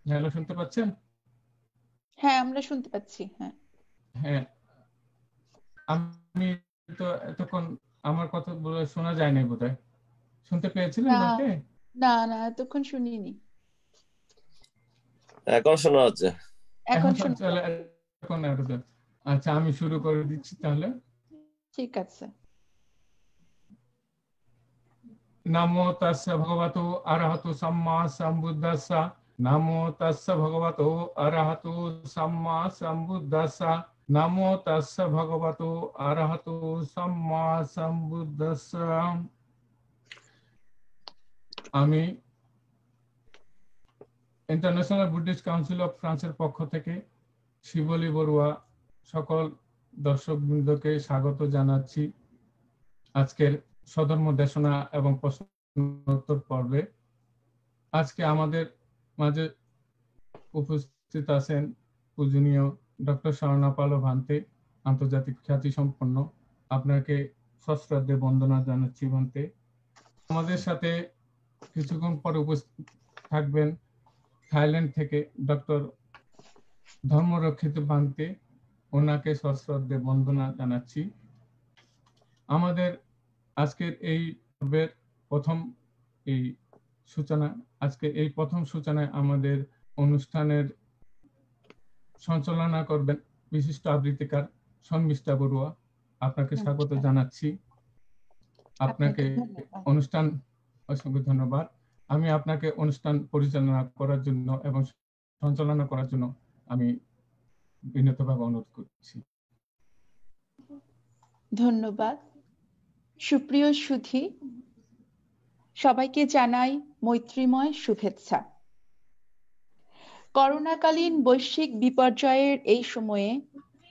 Hello, শুনতে পাচ্ছেন? হ্যাঁ, আমরা শুনতে পাচ্ছি। হ্যাঁ হ্যাঁ, আমি তো এতক্ষণ আমার কথা বলে শোনা যায়নি বোধহয়। শুনতে পেয়েছিলেন না আমাকে? না না, এতক্ষণ শুনিনি। এখন শোনা যাচ্ছে। এখন শোনা চলে যাচ্ছে। এখন আচ্ছা, আমি শুরু করে দিচ্ছি তাহলে। ঠিক আছে। নামো তাস্য ভগবতো আরহতো সাম্মা সম্বুদ্ধাস্সা। নামো তাস্য ভগবতো আরহতো সাম্মা সম্বুদ্ধাস্সা। নামো তাস্য ভগবতো আরহতো সাম্মা সম্বুদ্ধাস্সা। আমি ইন্টারন্যাশনাল বুদ্ধিস্ট কাউন্সিল অফ ফ্রান্সের পক্ষ থেকে শিবলী বড়ুয়া সকল দর্শকবৃন্দকে স্বাগত জানাচ্ছি আজকের সধর্ম দেশনা এবং প্রশ্নোত্তর পর্বে। আজকে আমাদের মাঝে উপস্থিত আছেন পূজনীয় ডক্টর স্বর্ণাপালো ভান্তে, আন্তর্জাতিক খ্যাতি সম্পন্ন। আপনাকে সশ্রদ্ধে বন্দনা জানাচ্ছি ভান্তে। আমাদের সাথে কিছুক্ষণ পরে উপস্থিত থাকবেন থাইল্যান্ড থেকে ডক্টর ধর্মরক্ষিত ভান্তে, ওনাকে সশ্রদ্ধে বন্দনা জানাচ্ছি। আমাদের আজকের এই পর্বের প্রথম এই সূচনা, আজকে এই প্রথম সূচনায় আমাদের অনুষ্ঠানের সঞ্চালনা করবেন বিশিষ্ট আবৃত্তিকার শর্মিষ্ঠা বড়ুয়া। আপনাকে স্বাগত জানাচ্ছি। আপনাকে অনুষ্ঠান অসংখ্য ধন্যবাদ। আমি আপনাকে অনুষ্ঠান পরিচালনা করার জন্য এবং সঞ্চালনা করার জন্য আমি বিনীতভাবে অনুরোধ করছি। ধন্যবাদ। সুপ্রিয় সুধী, সবাইকে জানাই মৈত্রীময় শুভেচ্ছা। করোনাকালীন বৈশ্বিক বিপর্যয়ের এই সময়ে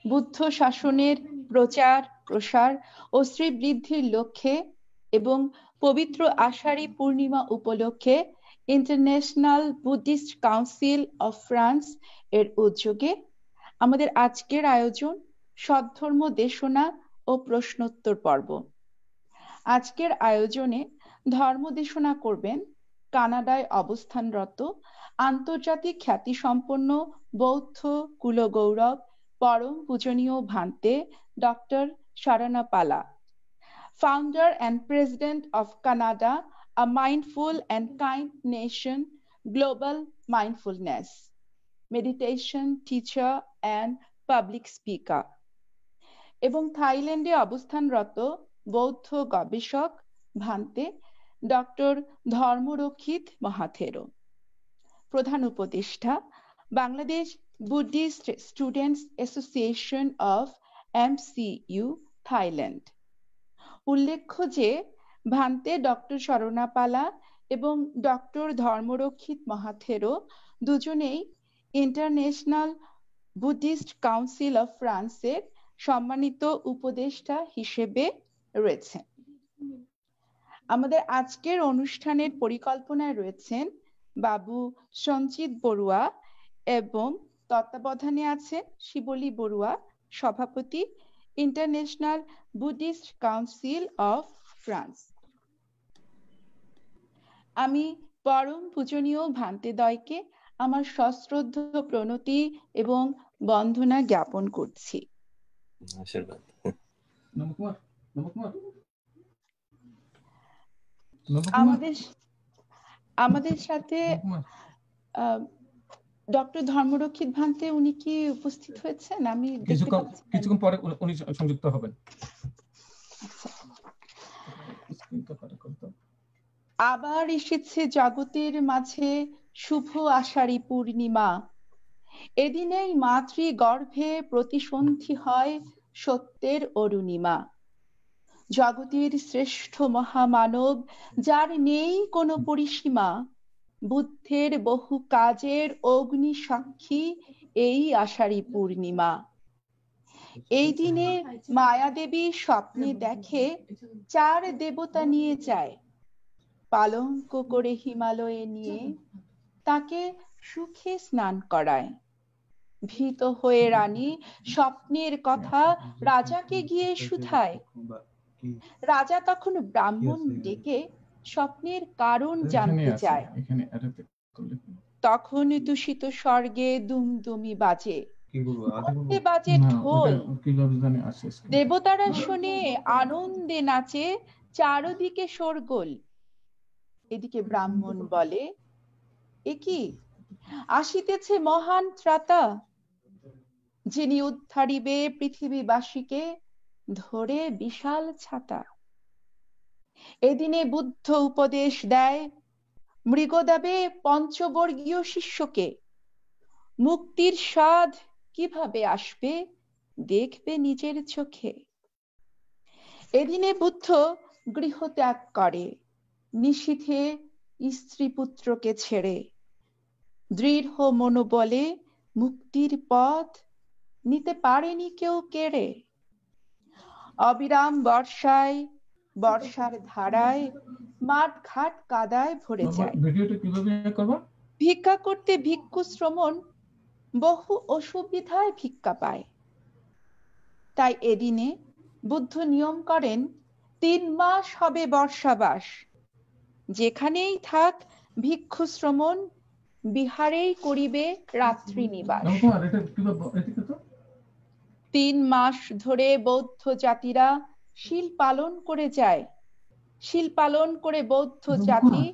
বুদ্ধ শাসনের প্রচার প্রসার ও শ্রীবৃদ্ধির লক্ষ্যে এবং পবিত্র আষাঢ়ী পূর্ণিমা উপলক্ষে international Buddhist council of France এর উদ্যোগে আমাদের আজকের আয়োজন সদ্ধর্ম দেশনা ও প্রশ্নোত্তর পর্ব। আজকের আয়োজনে ধর্মদেশনা করবেন কানাডায় অবস্থানরত আন্তর্জাতিক খ্যাতিসম্পন্ন বৌদ্ধ কুলগৌরব পরম পূজনীয় ভান্তে doctor শরণপালা, founder and president of Canada, a mindful and kind nation, global mindfulness, meditation teacher and public speaker, এবং থাইল্যান্ডে অবস্থানরত বৌদ্ধ গবেষক ভান্তে ডক্টর ধর্মরক্ষিত মহাথেরো, প্রধান উপদেষ্টা Bangladesh Buddhist students association of MCU Thailand. উল্লেখ্য যে ভান্তে ডক্টর শরণাপালা এবং ডক্টর ধর্মরক্ষিত মহাথেরো দুজনেই ইন্টারন্যাশনাল বুদ্ধিস্ট কাউন্সিল অফ ফ্রান্সের সম্মানিত উপদেষ্টা হিসেবে রয়েছেন। আমাদের আজকের অনুষ্ঠানের পরিকল্পনায় রয়েছেন বাবু সঞ্চিত বড়ুয়া এবং তত্ত্বাবধানে আছেন শিবলী বড়ুয়া, সভাপতি international Buddhist council of France. আমি পরম পূজনীয় ভান্তেদ্বয়কে আমার সশ্রদ্ধ প্রণতি এবং বন্দনা জ্ঞাপন করছি। আমাদের সাথে ডক্টর ধর্মরক্ষিত ভান্তে, উনি কি উপস্থিত হয়েছেন? আমি কিছুক্ষণ পরে উনি সংযুক্ত হবেন। আবার এসেছে জগতের মাঝে শুভ আষাঢ়ী পূর্ণিমা, এদিনেই মাতৃগর্ভে প্রতিসন্ধি হয় সত্যের অরুণিমা। জগতের শ্রেষ্ঠ মহামানব, যার নেই কোনো পরিসীমা, বুদ্ধের বহু কাজের অগ্নি সাক্ষী এই আষাঢ়ী পূর্ণিমা। এই দিনে মায়াদেবী স্বপ্নে দেখে চার দেবতা নিয়ে যায় পালঙ্ক করে হিমালয়ে নিয়ে, তাকে সুখে স্নান করায়। ভীত হয়ে রানী স্বপ্নের কথা রাজাকে গিয়ে শুধায়। রাজা তখন ব্রাহ্মণ ডেকে স্বপ্নের কারণ জানতে চায়। তখন দূষিত স্বর্গে দুমদুমি বাজে, কি বলবো আগে বলবো মধ্যে বাজে না ঢোল, ওটা কিভাবে জানি আসে screen তে। দেবতারা শুনে আনন্দে নাচে, চারদিকে শোরগোল। এদিকে ব্রাহ্মণ বলে, এ কি, আসিতেছে মহান ত্রাতা, যিনি উদ্ধারিবে পৃথিবীবাসীকে, ধরে বিশাল ছাতা। এদিনে বুদ্ধ উপদেশ দেয়, মৃগদেবে পঞ্চবর্গীয় শিষ্যকে, মুক্তির স্বাদ কিভাবে আসবে দেখবে নিজের চোখে। এদিনে বুদ্ধ গৃহ ত্যাগ করে, নিশীথে স্ত্রী পুত্রকে ছেড়ে, দৃঢ় মনোবলে মুক্তির পথ নিতে পারেনি কেউ কেড়ে। অবিরাম বর্ষায়, বর্ষার ধারায় মাঠ ঘাট কাদায় ভরে বাবা, যায়। ভিডিওটা কিভাবে করবা? ভিক্ষা করতে ভিক্ষু শ্রমণ বহু অসুবিধায় ভিক্ষা পায়। তাই এদিনে বুদ্ধ নিয়ম করেন, 3 মাস হবে বর্ষাবাস, যেখানেই থাক ভিক্ষু শ্রমণ, বিহারেই করিবে রাত্রি নিবাস। নবকুমার, এটা কিভাবে এদিকে তো 3 মাস ধরে বৌদ্ধ জাতিরা শীল পালন করে যায়। শীল পালন করে বৌদ্ধ জাতি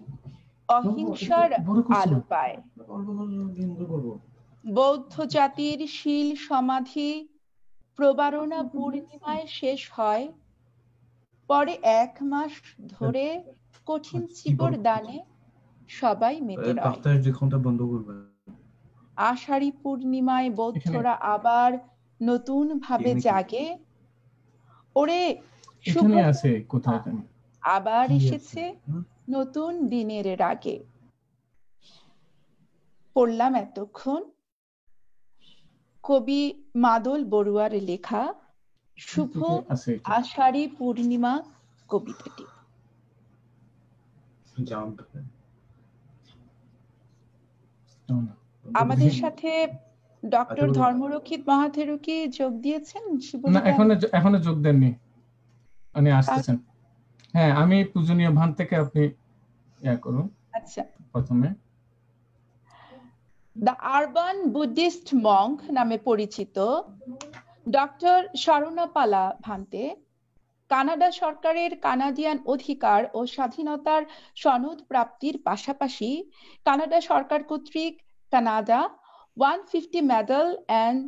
অহিংসার আলো পায়। অল্প বলবো করবো বৌদ্ধ জাতির শীল সমাধি প্রবারণা পূর্ণিমায় শেষ হয়, পরে 1 মাস ধরে কঠিন চিবর দানে সবাই মেতে রয়। পাঁচটায় যে ঘন্টা বন্ধ করবে আষাঢ়ী পূর্ণিমায় বৌদ্ধরা আবার নতুন ভাবে এখানে কি? জাগে, ওরে শুভ এখানে আছে কোথায় জানি। আবার কি আছে? এসেছে নতুন দিনের রাগে। পড়লাম এতক্ষণ কবি মাদল বড়ুয়ার লেখা শুভ আছে এটা। আষাঢ়ী পূর্ণিমা কবিতাটি। জাম্প না, আমাদের সাথে ডক্টর ধর্মরক্ষিত মহাথেরু কি যোগ দিয়েছেন? না শিবলিকা এখনো যোগ দেননি, উনি আসতেছেন। হ্যাঁ, আমি পূজনীয় ভান থেকে আপনি করুন আচ্ছা। প্রথমে। দ্য আরবান বুদ্ধিস্ট মঙ্ক নামে পরিচিত ডক্টর শরণপালা ভান্তে কানাডা সরকারের কানাডিয়ান অধিকার ও স্বাধীনতার সনদ প্রাপ্তির পাশাপাশি কানাডা সরকার কর্তৃক Canada 150 medal and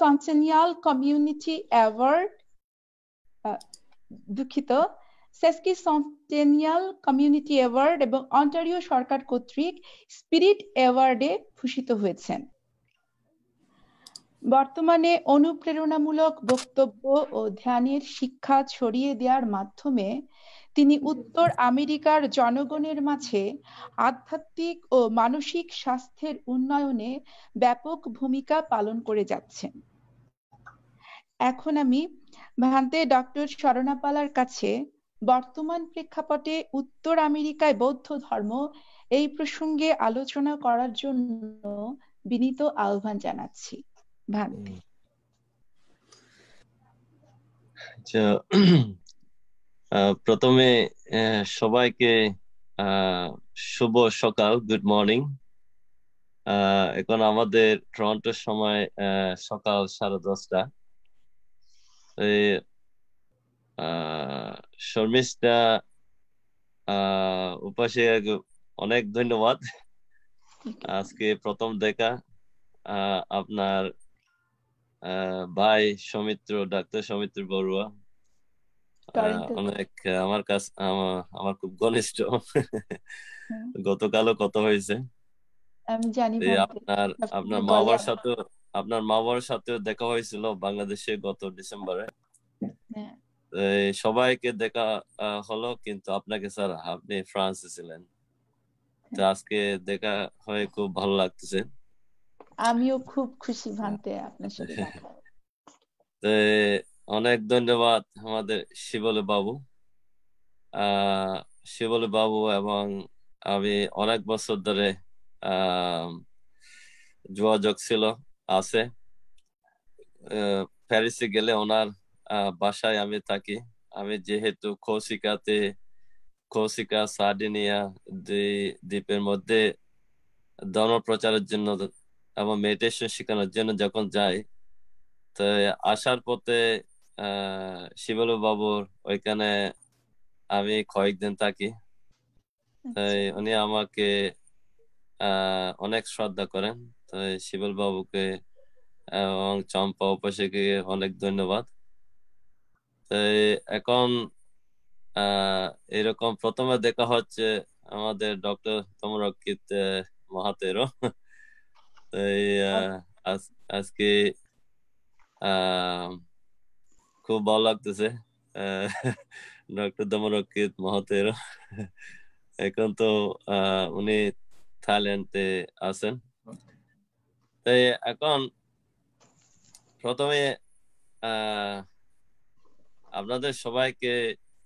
centennial community award দুঃখিত সেন্টেনিয়াল কমিউনিটি অ্যাওয়ার্ড এবং অন্টারিও সরকার কর্তৃক স্পিরিট অ্যাওয়ার্ডে ভূষিত হয়েছেন। বর্তমানে অনুপ্রেরণামূলক বক্তব্য ও ধ্যানের শিক্ষা ছড়িয়ে দেওয়ার মাধ্যমে তিনি উত্তর আমেরিকার জনগণের মাঝে আধ্যাত্মিক ও মানসিক স্বাস্থ্যের উন্নয়নে ব্যাপক ভূমিকা পালন করে যাচ্ছেন। এখন আমি ভান্তে ডক্টর শরণাপালার কাছে বর্তমান প্রেক্ষাপটে উত্তর আমেরিকায় বৌদ্ধ ধর্ম এই প্রসঙ্গে আলোচনা করার জন্য বিনীত আহ্বান জানাচ্ছি। ভান্তে। প্রথমে সবাইকে শুভ সকাল, গুড মর্নিং। এখন আমাদের টরন্টোর সময় সকাল 10:30। শর্মিষ্ঠা উপাসে অনেক ধন্যবাদ। আজকে প্রথম দেখা আপনার ভাই সৌমিত্র, ডাক্তার সৌমিত্র বড়ুয়া অনেক আমার খুব ঘনিষ্ঠ। গতকালও কথা হয়েছে। আমি জানি আপনার মা বাবার সাথেও দেখা হয়েছিল বাংলাদেশে গত ডিসেম্বরে। সবাইকে দেখা হলো, কিন্তু আপনাকে স্যার, আপনি ফ্রান্সে ছিলেন। তো আজকে দেখা হয়ে খুব ভালো লাগতেছে। আমিও খুব খুশি ভান্তে আপনার সাথে দেখা। অনেক ধন্যবাদ আমাদের শিবলি বাবু এবং আমি অনেক বছর ধরে যোগাযোগ আছে। প্যারিসে গেলে ওনার বাসায় আমি থাকি। আমি যেহেতু কোর্সিকাতে কোর্সিকা, সার্ডিনিয়া দ্বীপের মধ্যে ধর্ম প্রচারের জন্য এবং মেডিটেশন শেখানোর জন্য যখন যাই, তো আসার পথে শিবলু বাবুর ওইখানে আমি কয়েকদিন থাকি। তাই উনি আমাকে অনেক শ্রদ্ধা করেন। তাই শিবল বাবুকে এবং চম্পা উপাসীকে অনেক ধন্যবাদ। তাই এখন এরকম প্রথমে দেখা হচ্ছে আমাদের ডক্টর তমরক্ষিত মাহাতেরও। তাই আজকে খুব ভালো লাগতেছে ডক্টর তমরক্ষিত মাহাতেরও। এখন তো উনি থাইল্যান্ডে আছেন। তাই এখন প্রথমে আপনাদের সবাইকে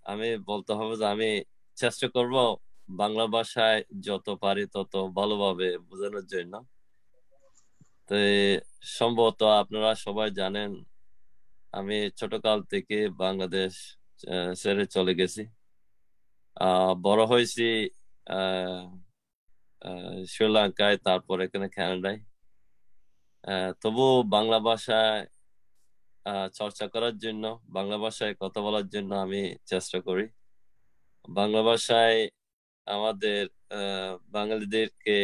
আমি বলতে হবে যে আমি চেষ্টা করব বাংলা ভাষায় যত পারি তত ভালোভাবে বোঝানোর জন্য। তো সম্ভবত আপনারা সবাই জানেন আমি ছোটকাল থেকে বাংলাদেশ ছেড়ে চলে গেছি। বড় হয়েছি শ্রীলঙ্কায়, তারপর এখানে কানাডায়। তবু বাংলা ভাষায় চর্চা করার জন্য, বাংলা ভাষায় কথা বলার জন্য আমি চেষ্টা করি। বাংলা ভাষায় আমাদের বাঙালিদেরকে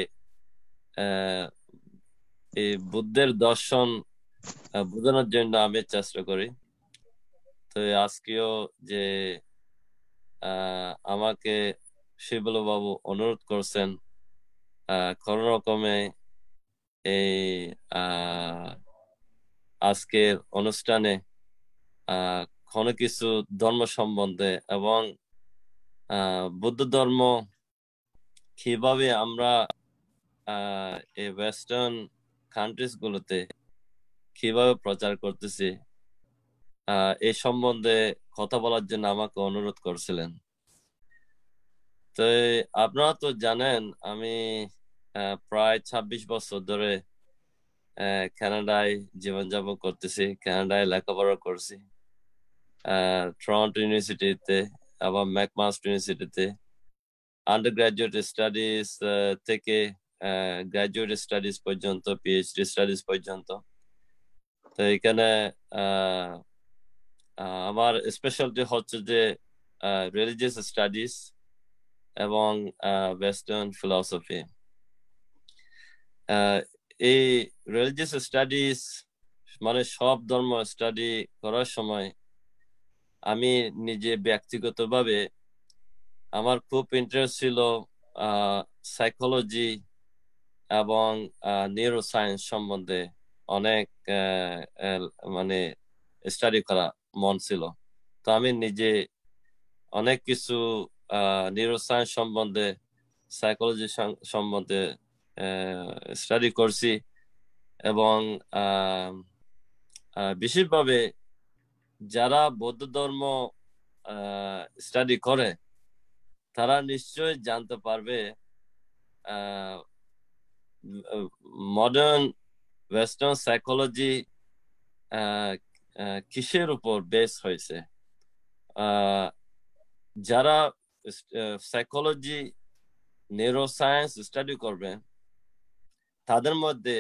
এই বুদ্ধের দর্শন বোঝানোর জন্য আমি চেষ্টা করি। তো আজকেও যে আমাকে শিবলু বাবু অনুরোধ করছেন কোন রকমে এই আজকের অনুষ্ঠানে কোনো কিছু ধর্ম সম্বন্ধে এবং বুদ্ধ ধর্ম কিভাবে আমরা এই ওয়েস্টার্ন কান্ট্রিজ গুলোতে কিভাবে প্রচার করতেছি এই সম্বন্ধে কথা বলার জন্য আমাকে অনুরোধ করছিলেন। তো আপনারা তো জানেন আমি প্রায় 26 বছর ধরে কানাডায় জীবনযাপন করতেছি, কানাডায় লেখাপড়া করছি, টরন্টো ইউনিভার্সিটিতে এবং ম্যাকমাস্টার ইউনিভার্সিটিতে আন্ডার গ্রাজুয়েট স্টাডিজ থেকে গ্রাজুয়েট স্টাডিজ পর্যন্ত, পিএইচডি স্টাডিজ পর্যন্ত। তো এখানে আমার স্পেশালিটি হচ্ছে যে রিলিজিয়াস স্টাডিজ এবং ওয়েস্টার্ন ফিলসফি। এই রিলিজিয়াস স্টাডিজ মানে সব ধর্ম স্টাডি করার সময় আমি নিজে ব্যক্তিগতভাবে আমার খুব ইন্টারেস্ট ছিল সাইকোলজি এবং নিউরো সায়েন্স সম্বন্ধে অনেক মানে স্টাডি করা মন ছিল। তো আমি নিজে অনেক কিছু নিউরো সায়েন্স সম্বন্ধে, সাইকোলজি সম্বন্ধে স্টাডি করছি এবং বিশেষভাবে যারা বৌদ্ধ ধর্ম স্টাডি করে তারা নিশ্চয় জানতে পারবে মডার্ন ওয়েস্টার্ন সাইকোলজি কিসের উপর বেস হয়েছে। যারা সাইকোলজি, নিউরো সায়েন্স স্টাডি করবে তাদের মধ্যে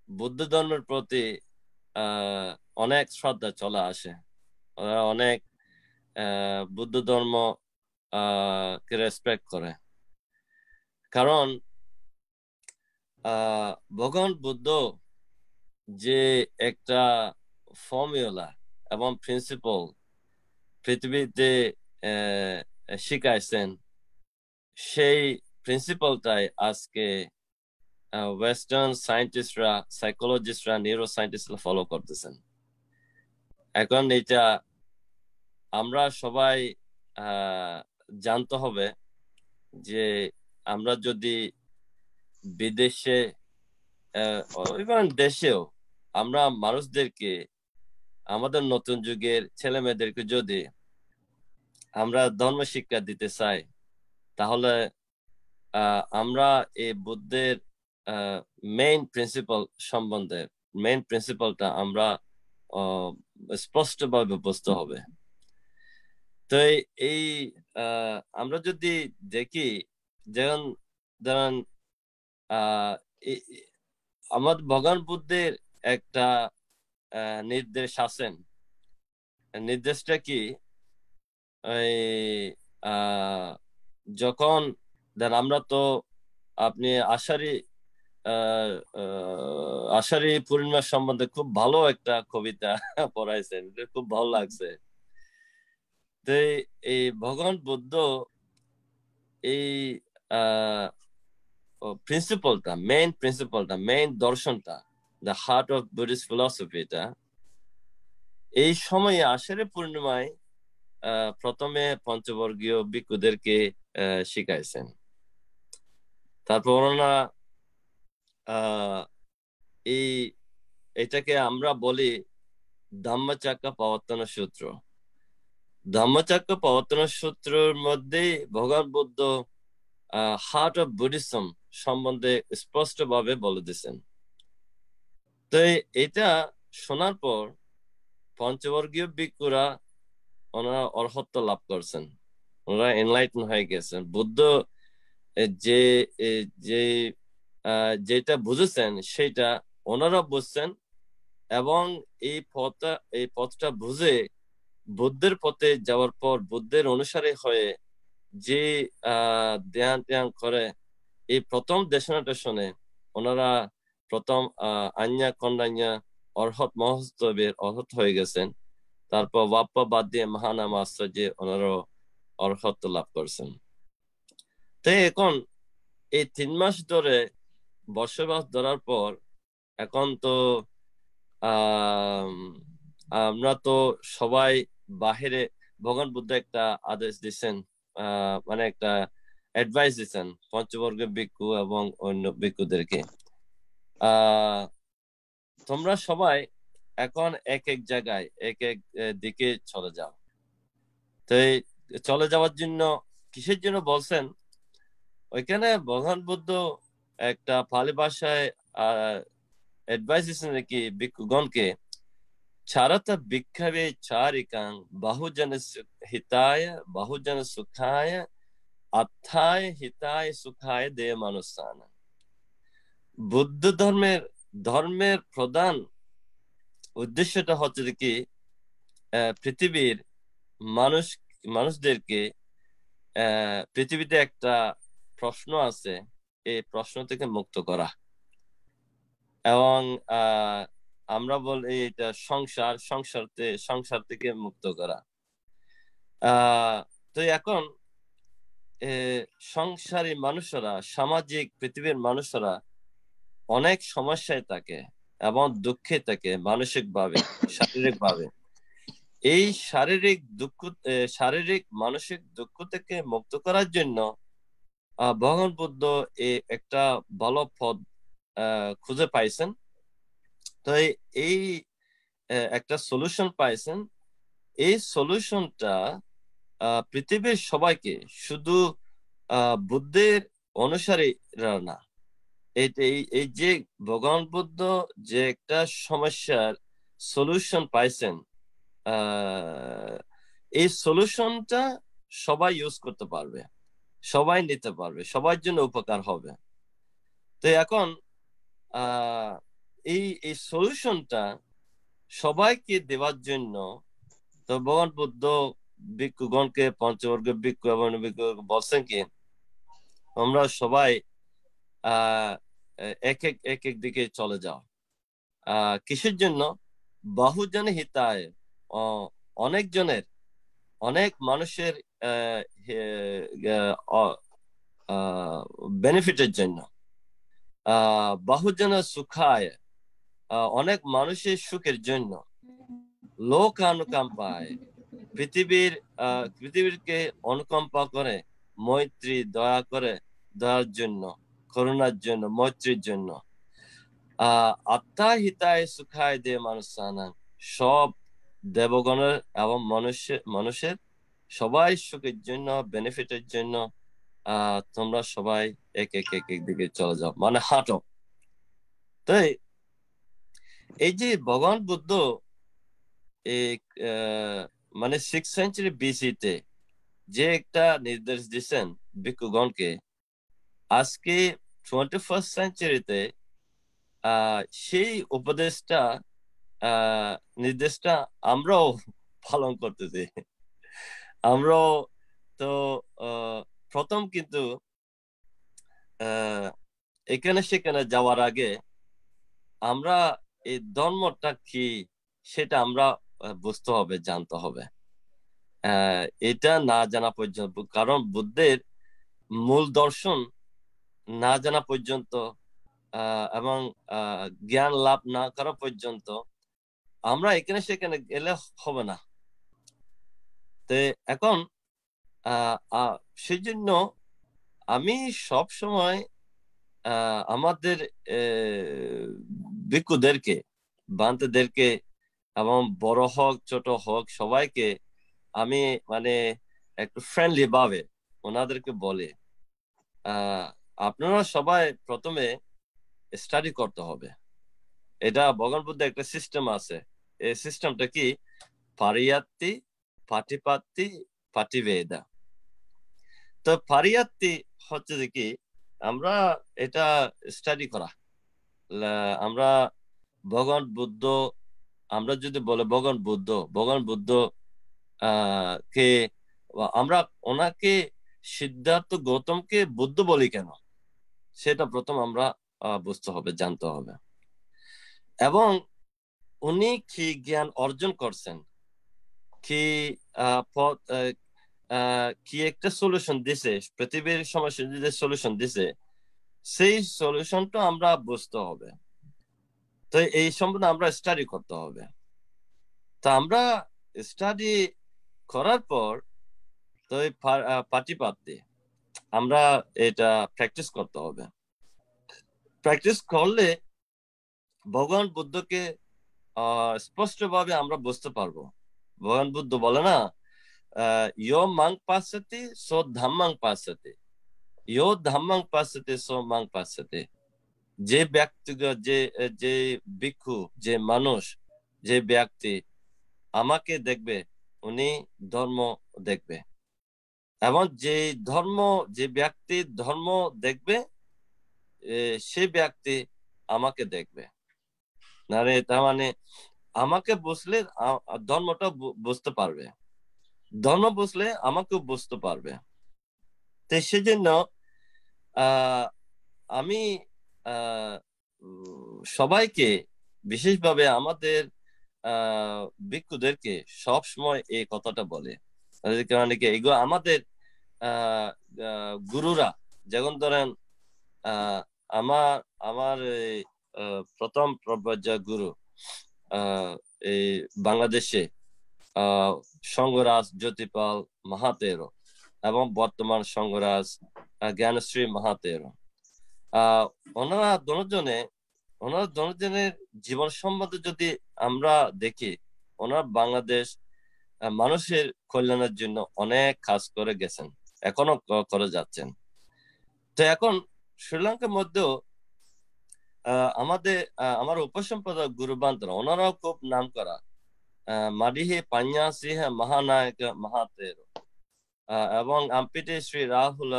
বুদ্ধ ধর্মের প্রতি অনেক শ্রদ্ধা চলে আসে। ওরা অনেক বুদ্ধ ধর্ম কে রেসপেক্ট করে, কারণ ভগবান বুদ্ধ যে একটা ফর্মুলা এবং প্রিন্সিপাল পৃথিবীতে শিখাইছেন, সেই প্রিন্সিপালটাই আজকে ওয়েস্টার্ন সায়েন্টিস্টরা, সাইকোলজিস্টরা, নিউরো সায়েন্টিস্টরা ফলো করতেছেন। এখন এটা আমরা সবাই জানতে হবে যে আমরা যদি বিদেশে এবং দেশেও আমরা মানুষদেরকে, আমাদের নতুন যুগের ছেলে মেয়েদেরকে যদি আমরা ধর্ম শিক্ষা দিতে চাই, তাহলে আমরা এই বুদ্ধের মেইন প্রিন্সিপাল সম্বন্ধে, মেইন প্রিন্সিপালটা আমরা স্পষ্টভাবে বুঝতে হবে। তো এই আমরা যদি দেখি যেমন ধরেন আমাদের ভগবান বুদ্ধের একটা নির্দেশ আছেন। নির্দেশটা কি? যখন দেন আমরা তো আপনি আষাঢ়ী পূর্ণিমা সম্বন্ধে খুব ভালো একটা কবিতা পড়াইছেন, খুব ভালো লাগছে। তো এই ভগবান বুদ্ধ এই প্রিন্সিপালটা, মেইন দর্শনটা, দ্য হার্ট অফ বুদ্ধিস্ট ফিলসফিটা এই সময়ে আষাঢ়ী পূর্ণিমায় প্রথমে পঞ্চবর্গীয় ভিক্ষুদেরকে শিখাইছেন। তারপর ওনারা এটাকে আমরা বলি ধাম্মচক্কপ্রবর্তন সূত্র। ধাম্মচক্কপ্রবর্তন সূত্রের মধ্যে ভগবান বুদ্ধ হার্ট অফ বুদ্ধিজম সম্বন্ধে স্পষ্ট ভাবে বলে দিয়েছেন। তো এটা শোনার পর পঞ্চবর্গীয় ভিক্ষুরা ওনারা অরহত্ব লাভ করছেন, ওনারা এনলাইটেন হয়ে গেছেন। বুদ্ধ যেটা বুঝেছেন সেটা ওনারা বুঝছেন, এবং এই পথটা বুঝে বুদ্ধের পথে যাওয়ার পর বুদ্ধের অনুসারী হয়ে যে ধ্যান করে এই প্রথম দেশনাটা শুনে ওনারা প্রথম আঞ্ঞা কন্যাঞ্ঞা অর্হত মহস্তবের অর্হত হয়ে গেছেন। তারপর বাপ্পা বাদ দিয়ে মহানাম আশ্চর্যে ওনারও অর্হত লাভ করছেন। তাই এখন এই 3 মাস ধরে বসবাস ধরার পর এখন তো আমরা তো সবাই বাহিরে, ভগবান বুদ্ধ একটা আদেশ দিচ্ছেন, মানে একটা অ্যাডভাইস দিচ্ছেন পঞ্চবর্গের ভিক্ষু এবং অন্য ভিক্ষুদেরকে, তোমরা সবাই এখন এক এক জায়গায় এক এক দিকে চলে যাও। তো চলে যাওয়ার জন্য কিসের জন্য বলছেন? ওইখানে ভগবান বুদ্ধ একটা পালি ভাষায় অ্যাডভাইস দিচ্ছেন নাকি ভিক্ষুগণকে, চারতা ভিক্ষাবে চারিকাং বহুজন হিতায় বহুজন সুখায় আত্মায় হিতায় সুখায় দে মানুষান। বুদ্ধ ধর্মের প্রধান উদ্দেশ্যটা হচ্ছে কি পৃথিবীর মানুষদেরকে, পৃথিবীতে একটা প্রশ্ন আছে, এই প্রশ্ন থেকে মুক্ত করা, এবং আমরা বলি এটা সংসার থেকে মুক্ত করা। তো এখন সংসারী মানুষরা, সামাজিক পৃথিবীর মানুষরা অনেক সমস্যায় থাকে এবং দুঃখে থাকে, মানসিক ভাবে, শারীরিক ভাবে। এই শারীরিক মানসিক দুঃখ থেকে মুক্ত করার জন্য ভগবান বুদ্ধ একটা ভালো পথ খুঁজে পাইছেন। তো এই একটা সলিউশন পাইছেন। এই সলিউশনটা পৃথিবীর সবাইকে, শুধু বুদ্ধের অনুসারীরা না, এই যে ভগবান বুদ্ধ যে একটা সমস্যার সলিউশন পাইছেন, এই সলিউশনটা সবাই ইউজ করতে পারবে, সবাই নিতে পারবে, সবার জন্য উপকার হবে। তো এখন এই সলিউশনটা সবাইকে দেওয়ার জন্য তো ভগবান বুদ্ধ ভিক্ষুগণকে, পঞ্চবর্গের ভিক্ষু এবং ভিক্ষু বলছেন কি, তোমরা সবাই এক এক দিকে চলে যাও। কিসের জন্য? বহুজন হিতায়, অনেক মানুষের বেনিফিটের জন্য। বহুজন সুখায়, অনেক মানুষের সুখের জন্য। লোক অনুকম্পায়, পৃথিবীরকে অনুকম্পা করে, মৈত্রী দয়া করে, দয়ার জন্য, করুণার জন্য, মৈত্রীর জন্য। আত্মা হিতায় সুখায় দে মানুষানা, সব দেবগণের এবং মানুষের সবাই সুখের জন্য, বেনিফিটের জন্য তোমরা সবাই এক এক দিকে চলে যাও, মানে হাঁটো। তাই এই যে ভগবান বুদ্ধ মানে 6th সেঞ্চুরি BC-তে যে একটা নির্দেশ দিচ্ছেন ভিক্ষুগণকে, আজকে 21st সেঞ্চুরিতে সেই উপদেশটা নির্দেশটা আমরাও পালন করতেছি। আমরাও তো প্রথম কিন্তু এখানে সেখানে যাওয়ার আগে আমরা এই ধর্মটা কি সেটা আমরা বুঝতে হবে, জানতে হবে। এটা না জানা পর্যন্ত, কারণ বুদ্ধের মূল দর্শন না জানা পর্যন্ত এবং জ্ঞান লাভ না করা পর্যন্ত আমরা এখানে সেখানে গেলে হবে না। তো এখন সেই জন্য আমি সব সময় আমাদের ভিক্ষুদেরকে, বান্তেদেরকে এবং বড় হোক ছোট হোক সবাইকে আমি মানে একটু ফ্রেন্ডলি ভাবে ওনাদেরকে বলে আপনারা সবাই প্রথমে স্টাডি করতে হবে। এটা ভগবান বুদ্ধ একটা সিস্টেম আছে। এই সিস্টেমটা কি? পারিয়াত্তি, পাটিপাত্তি, পাটিবেদা। তো পারিয়াত্তি হচ্ছে যে কি, আমরা এটা স্টাডি করা। আমরা ভগবান বুদ্ধ, আমরা যদি বলে ভগবান বুদ্ধ কে আমরা ওনাকে সিদ্ধার্থ গৌতমকে বুদ্ধ বলি কেন, সেটা প্রথম আমরা বুঝতে হবে, জানতে হবে। এবং উনি কি জ্ঞান অর্জন করছেন, কি একটা সলিউশন দিছে, পৃথিবীর সমস্যা যে সলিউশন দিছে, সেই সলিউশনটা আমরা বুঝতে হবে। তো এই সম্বন্ধে আমরা স্টাডি করতে হবে। তা আমরা স্টাডি করার পর তো পাটিপাতি আমরা এটা প্র্যাকটিস করতে হবে। প্র্যাকটিস করলে ভগবান বুদ্ধকে স্পষ্টভাবে আমরা বুঝতে পারবো। ভগবান বুদ্ধ বলে না, ইয়ো মাং পাসতে সো ধাম্মাং পাসতে, ইয়ো ধাম্মাং পাসতে সো মাং পাসতে। যে ব্যক্তি, যে ভিক্ষু, যে মানুষ, যে ব্যক্তি আমাকে দেখবে উনি ধর্ম দেখবে, এবং যে ব্যক্তি ধর্ম দেখবে সে ব্যক্তি আমাকে দেখবে। তার মানে আমাকে বুঝলে ধর্মটা বুঝতে পারবে, ধর্ম বুঝলে আমাকে বুঝতে পারবে। তো সেজন্য আমি সবাইকে, বিশেষভাবে আমাদের ভিক্ষুদেরকে সব সময় এই কথাটা বলে। কারণ এগুলো আমাদের গুরুরা, যেমন ধরেন আমার প্রথম প্রব্রজ গুরু এই বাংলাদেশে সঙ্গরাজ জ্যোতিপাল মাহাতেরো এবং বর্তমান সঙ্গরাজ জ্ঞানশ্রী মাহাতেরো, ওনারা দুজনের জীবন সম্বন্ধে যদি আমরা দেখি, ওনারা বাংলাদেশ মানুষের কল্যাণের জন্য অনেক কাজ করে গেছেন, এখনো করে যাচ্ছেন। তো এখন শ্রীলঙ্কার মধ্যেও আমার উপসম্পাদক গুরু বান্তরা, ওনারাও খুব নাম করা মাডিহে পান্যা সিংহ মহানায়ক মাহাতেরো এবং আম্পিটে শ্রী রাহুল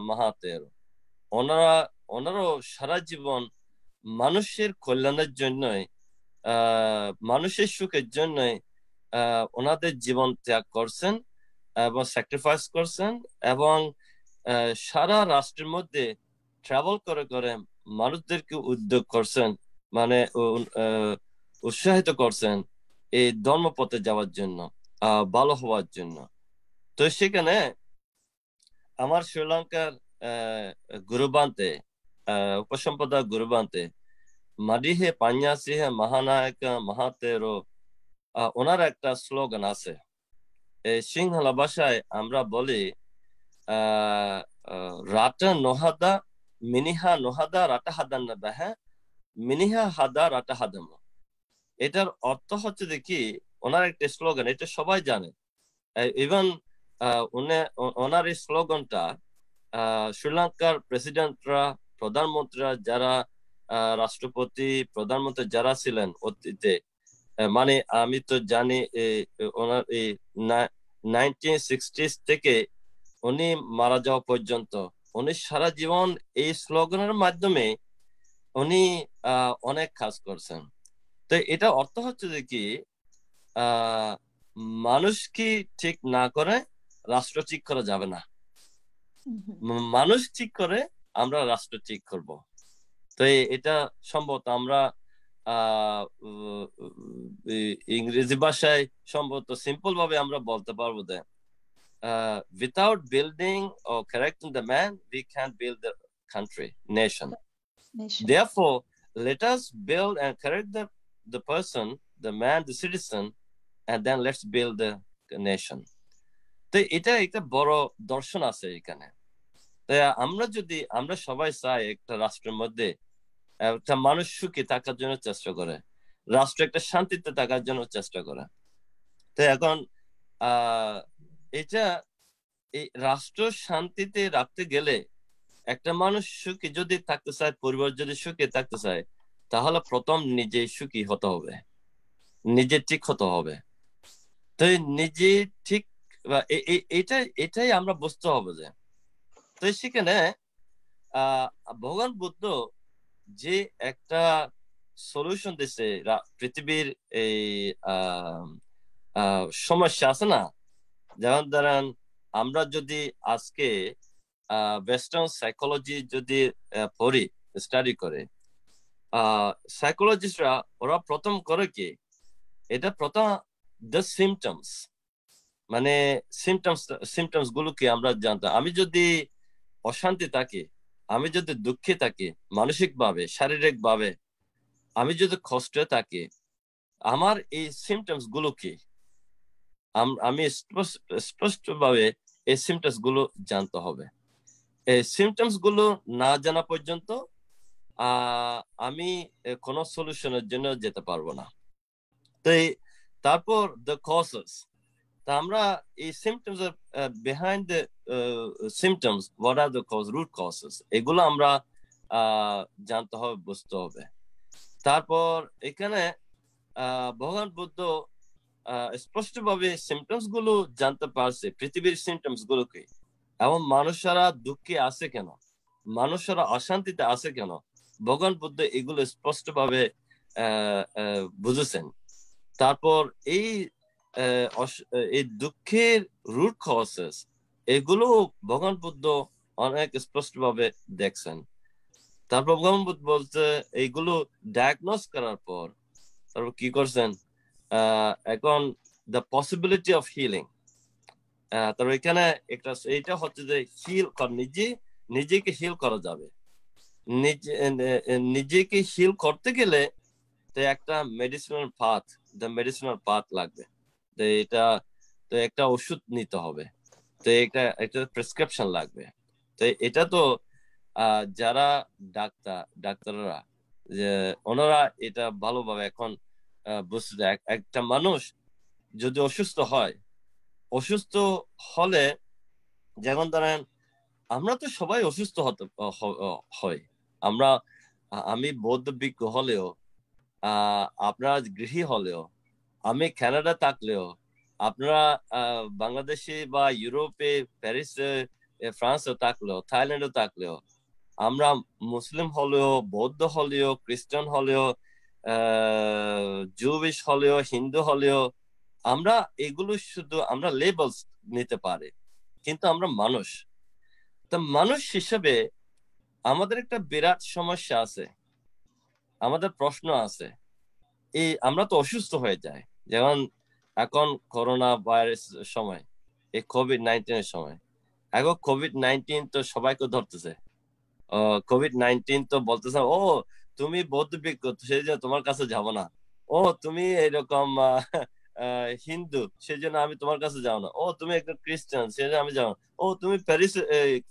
মাহাতেরো, ওনারাও সারা জীবন মানুষের কল্যাণের জন্যই, মানুষের সুখের জন্যই ওনাদের জীবন ত্যাগ করছেন এবং স্যাক্রিফাইস করছেন, এবং সারা রাষ্ট্রের মধ্যে ট্রাভেল করে করে মানুষদেরকে উদ্যোগ করছেন, মানে উৎসাহিত করছেন এই ধর্মপথে যাওয়ার জন্য, ভালো হওয়ার জন্য। তো সেখানে আমার শ্রীলঙ্কার গুরুবান্তে, উপসম্পাদক গুরুবান্তে মাডিহে পান্যা সিংহ মহানায়ক মাহাতেরো, ওনার একটা স্লোগান আছে। এই সিংহলা ভাষায় আমরা বলি রাটা নোহাদা মিনিহা নোহাদা রাটা হাদান বাহা মিনিহা হাদা রাটা হাদাম। এটার অর্থ হচ্ছে দেখি, ওনার একটা স্লোগান, এটা সবাই জানে। ইভেন ওনার এই স্লোগানটা শ্রীলঙ্কার প্রেসিডেন্টরা, প্রধানমন্ত্রীরা, যারা রাষ্ট্রপতি, প্রধানমন্ত্রী যারা ছিলেন অতীতে, মানে আমি তো জানি ওনার এই 1960s থেকে উনি মারা যাওয়া পর্যন্ত উনি সারা জীবন এই স্লোগানের মাধ্যমে উনি অনেক কাজ করছেন। তো এটা অর্থ হচ্ছে যে কি মানুষ কি ঠিক না করে রাষ্ট্র ঠিক করা যাবে না, মানুষ ঠিক করে আমরা রাষ্ট্র ঠিক করব। তো এটা সম্ভবত আমরা ইংরেজি ভাষায় সম্ভবত সিম্পল ভাবে আমরা বলতে পারবো যে without building or correcting the man we can't build the country, nation. Therefore let us build and correct the person, the man, the citizen, and then let's build the nation. তো এটা একটা বড় দর্শন আছে এখানে। তাই আমরা সবাই চাই একটা রাষ্ট্রের মধ্যে একটা মানুষ সুখী থাকার জন্য চেষ্টা করে, রাষ্ট্র একটা শান্তিতে থাকার জন্য চেষ্টা করে। তো এখন এটা এই রাষ্ট্র শান্তিতে রাখতে গেলে একটা মানুষ সুখী যদি থাকতে চায়, পরিবার যদি সুখী থাকতে চায়, তাহলে প্রথম নিজে সুখী হতে হবে, নিজে ঠিক হতে হবে। তো নিজে ঠিক এটাই আমরা বুঝতে হবে যে তো সেখানে ভগবান বুদ্ধ যে একটা সলিউশন দিছে পৃথিবীর এই সমস্যা আছে না, যেমন ধরেন আমরা যদি আজকে ওয়েস্টার্ন সাইকোলজি যদি পড়ি, স্টাডি করে, সাইকোলজিস্টরা ওরা প্রথম করে কি এটা প্রথম দ্য সিমটমস, মানে সিমটমস গুলোকে আমরা জানতাম। আমি যদি অশান্তি থাকি, আমি যদি দুঃখে থাকি মানসিক ভাবে, শারীরিক ভাবে, আমি যদি কষ্টে থাকি, আমার এই সিমটমস গুলো কি আমি স্পষ্ট ভাবে এই সিমটমস গুলো জানতে হবে। এই সিমটমস গুলো না জানা পর্যন্ত আমি কোনো সলিউশনের জন্য যেতে পারবো না। তো তারপর দ্য কজেস, তা আমরা এই symptoms behind the symptoms, what are the cause, root causes, এগুলো আমরা জানতে হবে, বুঝতে হবে। তারপর এখানে ভগবান বুদ্ধ স্পষ্টভাবে সিমটমস গুলো জানতে পারছে, পৃথিবীর সিমটমস গুলোকে, এবং মানুষেরা দুঃখে আছে কেন, মানুষেরা অশান্তিতে আছে কেন, ভগবান বুদ্ধ এগুলো স্পষ্টভাবে বুঝেছেন। তারপর এই দুঃখের রুট কজেস এগুলো ভগবান বুদ্ধ অনেক স্পষ্টভাবে দেখছেন। তারপর ভগবান বুদ্ধ বলছে এইগুলো ডায়াগনোস করার পর তারপর কি করছেন, এখন দ্য পসিবিলিটি অফ হিলিং। তারপর এখানে একটা এইটা হচ্ছে যে হিল নিজেকে হিল করা যাবে। নিজেকে হিল করতে গেলে তো একটা মেডিসিনাল পাথ লাগবে। তো এটা তো একটা ওষুধ নিতে হবে, তো একটা প্রেসক্রিপশন লাগবে। তো এটা তো যারা ডাক্তাররা যে ওনারা এটা ভালোভাবে এখন বুঝতে, একটা মানুষ যদি অসুস্থ হলে, যেমন ধরেন আমরা তো সবাই অসুস্থ হয়, আমি বৌদ্ধ ভিক্ষু হলেও, আপনারা গৃহী হলেও, আমি কানাডা থাকলেও, আপনারা বাংলাদেশে বা ইউরোপে, প্যারিসে, ফ্রান্সে থাকলেও, থাইল্যান্ডে থাকলেও, আমরা মুসলিম হলেও, বৌদ্ধ হলেও, খ্রিস্টান হলেও, জুইশ হলেও, হিন্দু হলেও, আমরা এগুলো শুধু আমরা লেবেলস নিতে পারি, কিন্তু আমরা মানুষ। তো মানুষ হিসেবে আমাদের একটা বিরাট সমস্যা আছে, আমাদের প্রশ্ন আছে। আমরা তো অসুস্থ হয়ে যাই, যেমন এখন করোনা ভাইরাস সময়, এই কোভিড-19 সময়। এখন কোভিড-19 তো সবাইকে ধরতেছে, কোভিড-19 তো বলতেছে ও তুমি বৌদ্ধ ভিক্ষু সেই জন্য তোমার কাছে যাব না, ও তুমি এরকম হিন্দু সেই জন্য আমি তোমার কাছে যাও না, ও তুমি একজন খ্রিস্টান সেই জন্য আমি যাও না, ও তুমি প্যারিস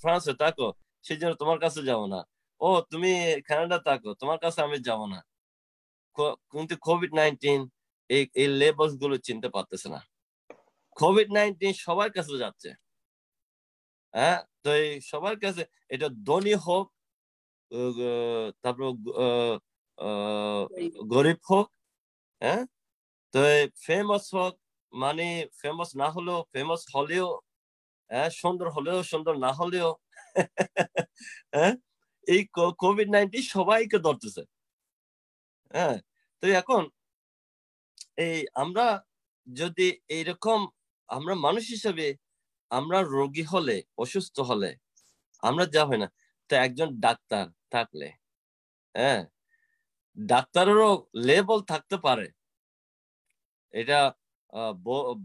ফ্রান্সে থাকো সেই জন্য তোমার কাছে যাবো না, ও তুমি কানাডা থাকো তোমার কাছে আমি যাবো না। কিন্তু কোভিড-19 এই লেবেলস গুলো চিনতে পারতেছে না। কোভিড-19 সবার কাছে যাচ্ছে, হ্যাঁ। তো এই সবার কাছে, এটা ধনী হোক, তারপর গরিব হোক, হ্যাঁ, তো ফেমাস হোক, মানে ফেমাস না হলেও, ফেমাস হলেও, সুন্দর হলেও, সুন্দর না হলেও, এই কোভিড-19 সবাইকে ধরতেছে। হ্যাঁ, তো এখন এই আমরা যদি এইরকম, আমরা মানুষ হিসেবে আমরা রোগী হলে, অসুস্থ হলে আমরা যা হয় না, তো একজন ডাক্তার থাকলে, হ্যাঁ, ডাক্তারেরও লেভেল থাকতে পারে। এটা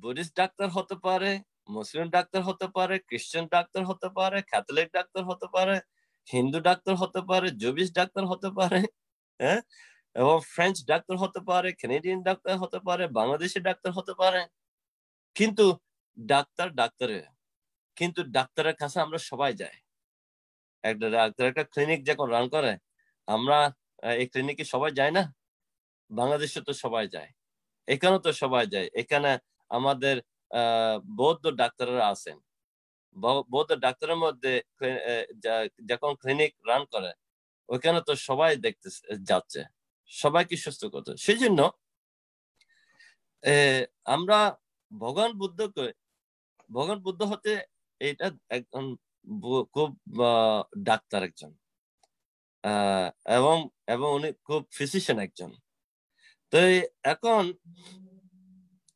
বুদ্ধিস্ট ডাক্তার হতে পারে, মুসলিম ডাক্তার হতে পারে, খ্রিস্টান ডাক্তার হতে পারে, ক্যাথলিক ডাক্তার হতে পারে, হিন্দু ডাক্তার হতে পারে, জুইশ ডাক্তার হতে পারে, হ্যাঁ, এবং ফ্রেঞ্চ ডাক্তার হতে পারে, কানাডিয়ান ডাক্তার হতে পারে, বাংলাদেশি ডাক্তার হতে পারে। কিন্তু ডাক্তারের কাছে আমরা সবাই যাই। একটা ডাক্তার একটা ক্লিনিক যখন রান করে, আমরা এই ক্লিনিকে সবাই যায় না? বাংলাদেশে তো সবাই যায়, এখানে তো সবাই যায়। এখানে আমাদের বৌদ্ধ ডাক্তাররা আছেন। বৌদ্ধ ডাক্তারের মধ্যে যখন ক্লিনিক রান করে, ওইখানে তো সবাই দেখতে যাচ্ছে, সবাইকে সুস্থ করতে। সেই জন্য আমরা ভগবান বুদ্ধ হতে এটা একজন খুব ডাক্তার একজন, এবং উনি খুব ফিজিশিয়ান একজন। তো এখন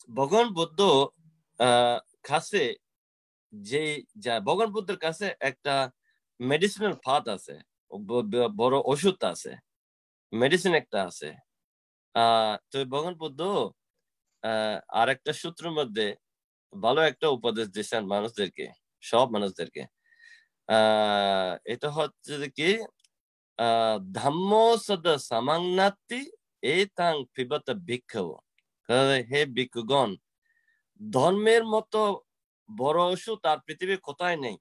ভগবান বুদ্ধ কাছে ভগবান বুদ্ধের কাছে একটা মেডিসিনাল পাথ আছে, বড় ওষুধ আছে, মেডিসিন একটা আছে। তো ভগবান বুদ্ধ আর একটা সূত্রের মধ্যে ভালো একটা উপদেশ দিয়েছেন মানুষদেরকে, সব মানুষদেরকে। এটা হচ্ছে কি, ধাম্ম সদা সামাংনাতি এতাং পিবত ভিক্ষু। হে ভিক্ষুগণ, ধর্মের মতো বড় ওষুধ আর পৃথিবীর কোথায় নেই।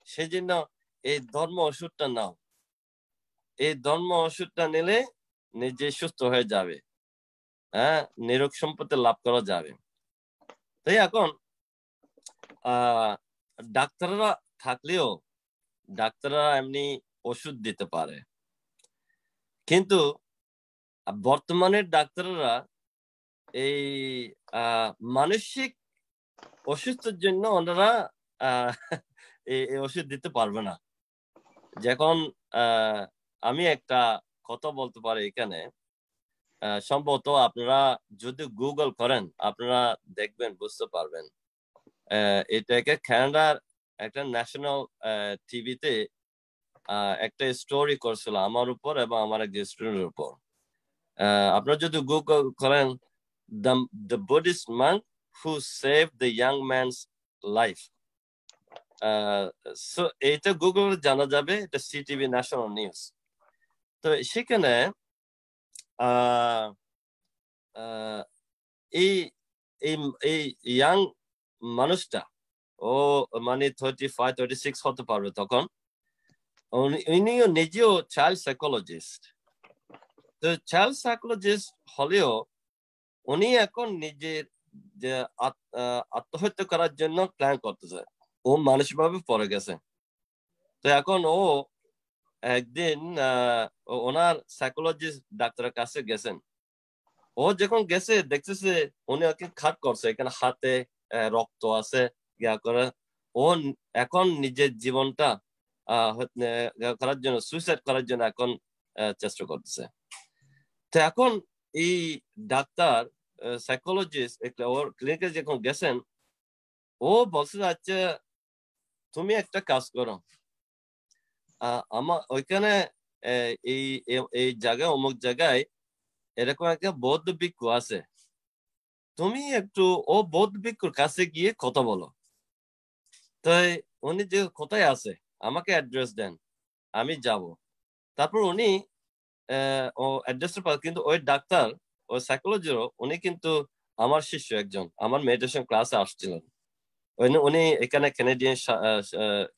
সেই জন্য এই ধর্ম ওষুধটা নাও। এই ধর্ম ওষুধটা নিলে নিজে সুস্থ হয়ে যাবে, হ্যাঁ, নিরোগ সম্পত্তি লাভ করা যাবে। তাই এখন ডাক্তাররা থাকলেও ডাক্তাররা এমনি ওষুধ দিতে পারে, কিন্তু বর্তমানের ডাক্তাররা এই মানসিক অসুস্থের জন্য ওনারা এই ওষুধ দিতে পারবে না। যখন আমি একটা কথা বলতে পারি এখানে, সম্ভবত আপনারা যদি গুগল করেন আপনারা দেখবেন, বুঝতে পারবেন। এটাকে কানাডার একটা ন্যাশনাল টিভিতে একটা স্টোরি করছিল আমার উপর এবং আমার এক স্টুডেন্টের উপর। আপনারা যদি গুগল করেন the Buddhist monk who saved the young man's life, so এটা গুগল জানা যাবে, এটা সিটিভি ন্যাশনাল নিউজ। তো সেখানে এই ইয়াং মানুষটা, ও মানে 35-36 হতে পারবে তখন। উনিও নিজেও চাইল্ড সাইকোলজিস্ট। তো চাইল্ড সাইকোলজিস্ট হলেও উনি এখন নিজের যে আত্মহত্যা করার জন্য প্ল্যান করতেছে। ও মানসিকভাবে পড়ে গেছে। তো এখন ও একদিন ওনার সাইকোলজিস্ট ডাক্তারের কাছে গেছেন। ও যখন গেছে দেখতেছে উনি ওকে খাট করছে, এখানে হাতে রক্ত আছে, ইয়া করে। ও এখন নিজের জীবনটা করার জন্য, সুইসাইড করার জন্য এখন চেষ্টা করতেছে। তো এখন এই ডাক্তার সাইকোলজিস্ট ওর ক্লিনিকে যখন গেছেন, ও বলছে যাচ্ছে তুমি একটা কাজ করো, আমার ওইখানে এই জায়গায়, অমুক জায়গায় এরকম একটা বৌদ্ধ ভিক্ষু আছে, তুমি একটু ও বৌদ্ধ ভিক্ষুর কাছে গিয়ে কথা বলো। তাই উনি যে কোথায় আছে আমাকে অ্যাড্রেস দেন, আমি যাব। তারপর উনি ও অ্যাড্রেসটা পাল। কিন্তু ওই ডাক্তার, ওই সাইকোলজিরও উনি কিন্তু আমার শিষ্য একজন, আমার মেডিটেশন ক্লাসে আসছিলেন। উনি এখানে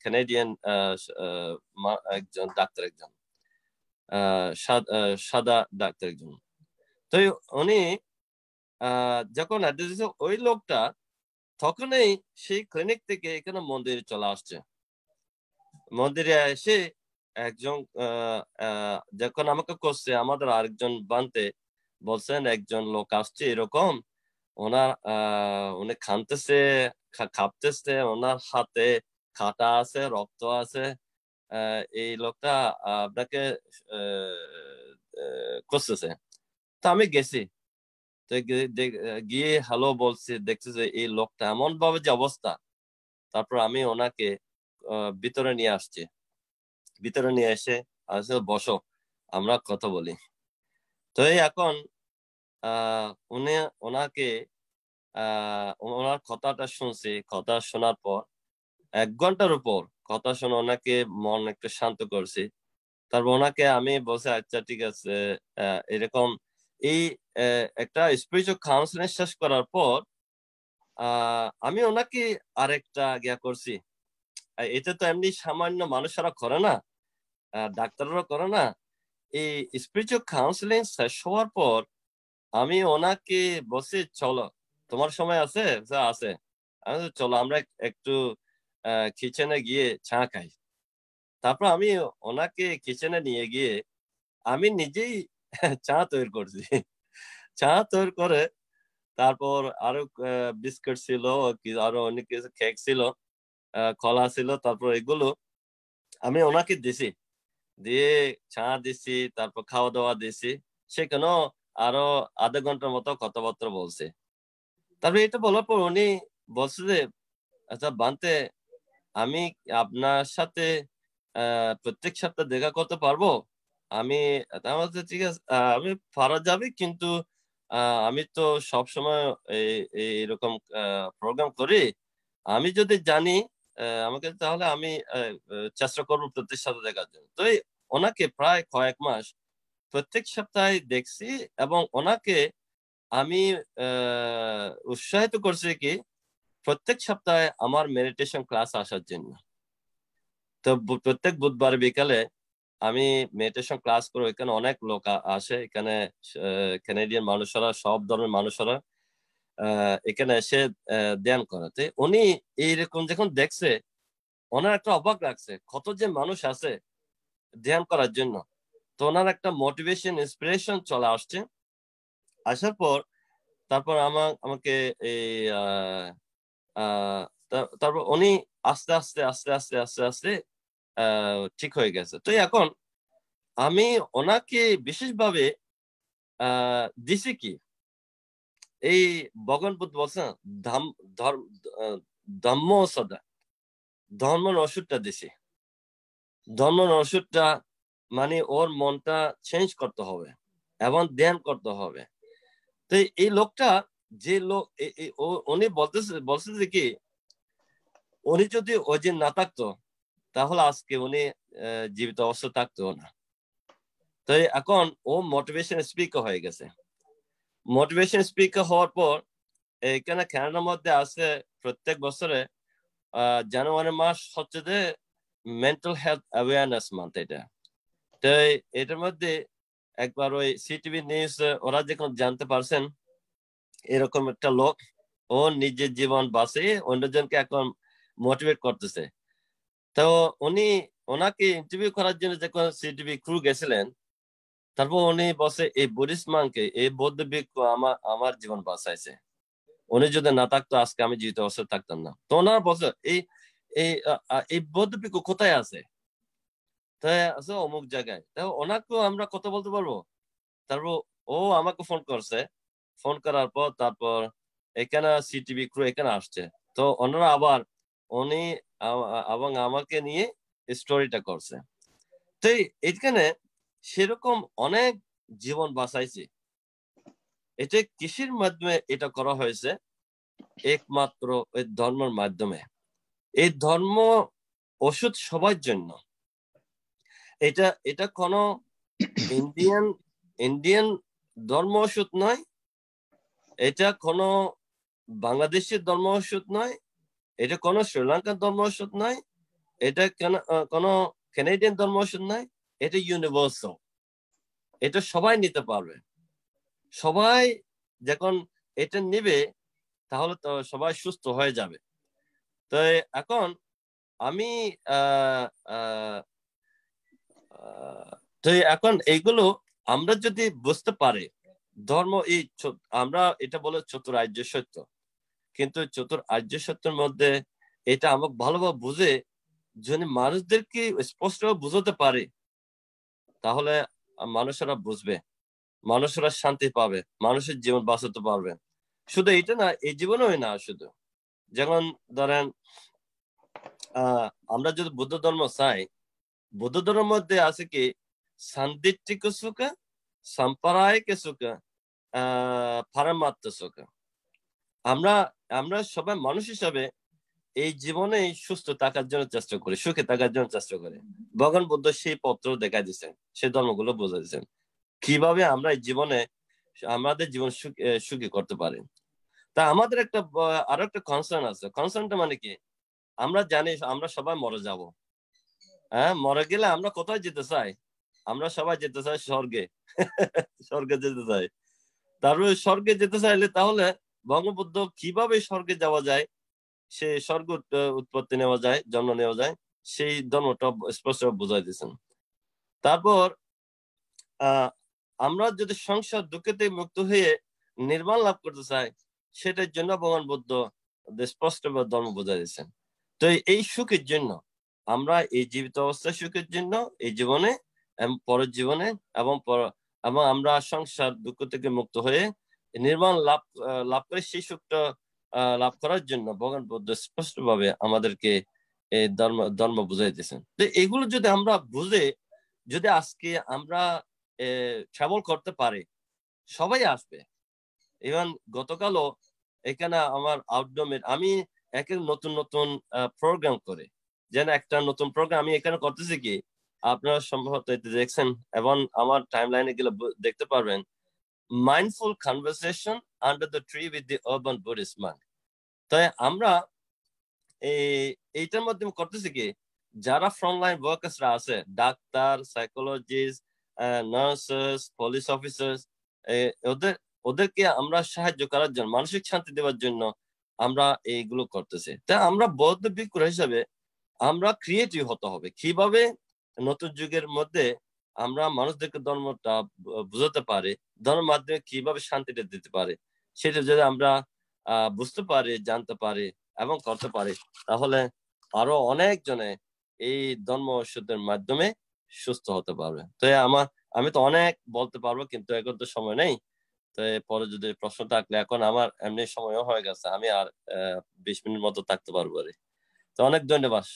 কানাডিয়ান একজন ডাক্তার, একজন সাদা ডাক্তার একজন। তো উনি যখন অ্যাড্রেস দিয়েছে, ওই লোকটা তখনই সেই ক্লিনিক থেকে এখানে মন্দিরে চলে আসছে। মন্দিরে এসে একজন যখন আমাকে করছে, আমাদের আরেকজন বানতে বলছেন একজন লোক আসছে এরকম, উনি কাঁপতেছে, ওনার হাতে কাটা আছে, রক্ত আছে। এই লোকটা আপনাকে করতেছে। তো আমি গেছি, তো গিয়ে হ্যালো বলছি, দেখছি যে এই লোকটা এমন ভাবে যে অবস্থা। তারপর আমি ওনাকে ভিতরে নিয়ে আসছি, ভিতরে নিয়ে এসে বসো, আমরা কথা বলি। তো এখন ওনাকে ওনার কথাটা শুনছি। কথা শোনার পর 1 ঘন্টার উপর কথা শুনে ওনাকে মন একটু শান্ত করছি। তারপর ওনাকে আমি বলছি, আচ্ছা ঠিক আছে, এরকম এই একটা স্পিরিচুয়াল কাউন্সিলিং শেষ করার পর আমি ওনাকে আরেকটা করছি। এটা তো এমনি সামান্য মানুষেরা করে না, ডাক্তাররা করে না। এই স্পিরিচুয়াল কাউন্সিলিং শেষ হওয়ার পর আমি ওনাকে বলছি, চলো তোমার সময় আছে? আছে। চলো আমরা একটু কিচেনে গিয়ে চা খাই। তারপর আমি ওনাকে কিচেনে নিয়ে গিয়ে আমি নিজেই চা তৈরি করছি। চা তৈরি করে তারপর আরো বিস্কুট ছিল, আরো অনেক কিছু কেক ছিল, কলা ছিল। তারপর এগুলো আমি ওনাকে দিছি, দিয়ে চা দিছি, তারপর খাওয়া দাওয়া দিছি। সেখানেও আরো আধা ঘন্টার মতো কথাবার্তা বলছে। তারপরে এটা বলার পর উনি বলছে যে, আচ্ছা বান্তে, আমি আপনার সাথে প্রত্যেক সপ্তাহে দেখা করতে পারবো? আমি ঠিক আছে, আমি পারা যাবে, কিন্তু আমি তো সবসময় এইরকম প্রোগ্রাম করি। আমি যদি জানি আমাকে, তাহলে আমি চেষ্টা করবো প্রত্যেক সপ্তাহে দেখার জন্য। তো ওনাকে প্রায় কয়েক মাস প্রত্যেক সপ্তাহে দেখছি, এবং ওনাকে আমি উৎসাহিত করছি কি প্রত্যেক সপ্তাহে আমার মেডিটেশন ক্লাস আসার জন্য। তো প্রত্যেক বুধবার বিকালে আমি মেডিটেশন ক্লাস করবো। এখানে অনেক লোক আসে, এখানে কানাডিয়ান মানুষরা, সব ধরনের মানুষরা এখানে এসে ধ্যান করাতে। উনি এইরকম যখন দেখছে, ওনার একটা অবাক লাগছে, কত যে মানুষ আছে ধ্যান করার জন্য। তো ওনার একটা মোটিভেশন, ইন্সপিরেশন চলে আসছে। আসার পর তারপর আমাকে এই তারপর উনি আস্তে আস্তে আস্তে আস্তে আস্তে আস্তে ঠিক হয়ে গেছে। তো এখন আমি ওনাকে বিশেষভাবে দিছি কি, এই ভগবান বুদ্ধ বলছেন ধর্ম সদা, ধর্মের ওষুধটা দিছি। ধর্মের ওষুধটা মানে ওর মনটা চেঞ্জ করতে হবে এবং ধ্যান করতে হবে। তো এই লোকটা, যে লোক উনি বলতেছে কি, উনি যদি ওই দিন না থাকতো তাহলে আজকে উনি জীবিত অবস্থা থাকতো না। তো এখন ও মোটিভেশন স্পিকার হয়ে গেছে। মোটিভেশন স্পিকার হওয়ার পর এখানে কানাডার মধ্যে আছে প্রত্যেক বছরে জানুয়ারি মাস হচ্ছে যে মেন্টাল হেলথ অ্যাওয়ারনেস মান্থ। এটা তো এটার মধ্যে একবার ওই সিটিভি নিউজ ওরা যখন জানতে পারছেন এরকম একটা লোক ও নিজের জীবন বাঁচিয়ে অন্যজনকে এখন মোটিভেট করতেছে। তো ওনাকে ইন্টারভিউ করার জন্য যখন সিটিভি ক্রু গেছিলেন, তারপর উনি বসে, এই বুদ্ধিস্টকে, এই বৌদ্ধ ভিক্ষু আমার জীবন বাঁচাইছে। উনি যদি না থাকতো আজকে আমি জীবিত অবস্থায় থাকতাম না। তো ওনারা বলছে, এই বৌদ্ধ ভিক্ষু কোথায় আছে? তাই আছে অমুক জায়গায়। তো ওনাকেও আমরা কথা বলতে পারবো। তারপর ও আমাকে ফোন করছে। ফোন করার পর তারপর এখানে সিটিভি ক্রু এখানে আসছে। তো ওনারা আবার উনি এবং আমাকে নিয়ে স্টোরিটা করছে। তো এখানে সেরকম অনেক জীবন বাঁচাইছে। এটা কিসের মাধ্যমে এটা করা হয়েছে? একমাত্র ওই ধর্মের মাধ্যমে। এই ধর্ম ওষুধ সবার জন্য। এটা কোনো ইন্ডিয়ান ধর্ম ওষুধ নয়, এটা কোনো বাংলাদেশের ধর্ম ওষুধ নয়, এটা কোনো শ্রীলঙ্কার ধর্ম ওষুধ নয়, এটা কোনো কানাডিয়ান ধর্ম ওষুধ নয়, এটা ইউনিভার্সাল। এটা সবাই নিতে পারবে। সবাই যখন এটা নিবে তাহলে তো সবাই সুস্থ হয়ে যাবে। তো এখন আমি তো এখন এইগুলো আমরা যদি বুঝতে পারি ধর্ম এই আমরা এটা বলে চতুরার্য সত্য, কিন্তু চতুরার্য সত্যের মধ্যে এটা আমাকে ভালোভাবে বুঝে যদি মানুষদেরকে স্পষ্ট বুঝাতে পারে, তাহলে মানুষেরা বুঝবে, মানুষেরা শান্তি পাবে, মানুষের জীবন বাঁচাতে পারবে। শুধু এটা না, এই জীবনেও না, শুধু যেমন ধরেন আমরা যদি বুদ্ধ ধর্ম চাই, বুদ্ধ ধর্মের মধ্যে আছে কি সান্দিটিক সুখ, সাম্প্রদায়িক সুখ, পারমাত্ম সুখ। আমরা সবাই মানুষ হিসাবে এই জীবনে সুস্থ থাকার জন্য চেষ্টা করি, সুখে থাকার জন্য চেষ্টা করি। ভগবান বুদ্ধ সেই পত্র দেখা দিচ্ছেন, সেই ধর্মগুলো বোঝা দিচ্ছেন কিভাবে আমরা এই জীবনে আমাদের জীবন সুখী করতে পারি। তা আমাদের একটা আরো একটা কনসার্ন আছে। কনসার্নটা মানে কি, আমরা জানি আমরা সবাই মরে যাব। হ্যাঁ, মরে গেলে আমরা কোথায় যেতে চাই? আমরা সবাই যেতে চাই স্বর্গে। স্বর্গে যেতে চাই। তারপরে স্বর্গে যেতে চাইলে তাহলে বঙ্গবুদ্ধ কিভাবে স্বর্গে যাওয়া যায়, সে স্বর্গ উৎপত্তি নেওয়া যায়, জন্ম নেওয়া যায়, সেই ধর্মটা স্পষ্ট বোঝাই দিয়েছেন। তারপর আমরা যদি সংসার দুঃখ থেকে মুক্ত হয়ে নির্বাণ লাভ করতে চাই, সেটার জন্য ভগবান বুদ্ধ স্পষ্ট ধর্ম বোঝাই দিয়েছেন। তো এই সুখের জন্য আমরা এই জীবিত অবস্থায় সুখের জন্য এই জীবনে পরের জীবনে এবং আমরা সংসার দুঃখ থেকে মুক্ত হয়ে নির্বাণ লাভ করে সেই সুখটা লাভ করার জন্য ভগবান বুদ্ধ স্পষ্ট ভাবে আমাদেরকে এই ধর্ম বুঝাই দিয়েছেন। তো এগুলো যদি আমরা বুঝে যদি আজকে আমরা ট্রাভেল করতে পারি, সবাই আসবে। ইভেন গতকালও এখানে আমার আউটডোর আমি নতুন নতুন প্রোগ্রাম করে, যেন একটা নতুন প্রোগ্রাম আমি এখানে করতেছি কি, আপনারা সম্ভবত দেখছেন এবং আমার টাইম লাইনে গেলে দেখতে পারবেন, mindful conversation under the tree with the urban Buddhist Monk. তাই আমরা এইটার মাধ্যমে করতেছি কি, যারা ফ্রন্টলাইন ওয়ার্কার্সরা আছে, doctor, psychologist, nurses, police officers, ওদেরকে আমরা সাহায্য করার জন্য, মানসিক শান্তি দেওয়ার জন্য আমরা এইগুলো করতেছি। তাই আমরা বৌদ্ধ ভিক্ষু হিসাবে আমরা ক্রিয়েটিভ হতে হবে, কিভাবে নতুন যুগের মধ্যে আমরা মানুষদেরকে ধর্মটা বুঝাতে পারি, ধর্মের মাধ্যমে কিভাবে শান্তিটা দিতে পারে, সেটা যদি আমরা বুঝতে পারি, জানতে পারি এবং করতে পারি, তাহলে আরো অনেক জনে এই ধর্ম ওষুধের মাধ্যমে সুস্থ হতে পারবে। তো আমি তো অনেক বলতে পারবো, কিন্তু এখন তো সময় নেই। তো পরে যদি প্রশ্ন থাকলে, এখন আমার এমনি সময়ও হয়ে গেছে, আমি আর 20 মিনিট মতো থাকতে পারবো। তো অনেক ধন্যবাদ।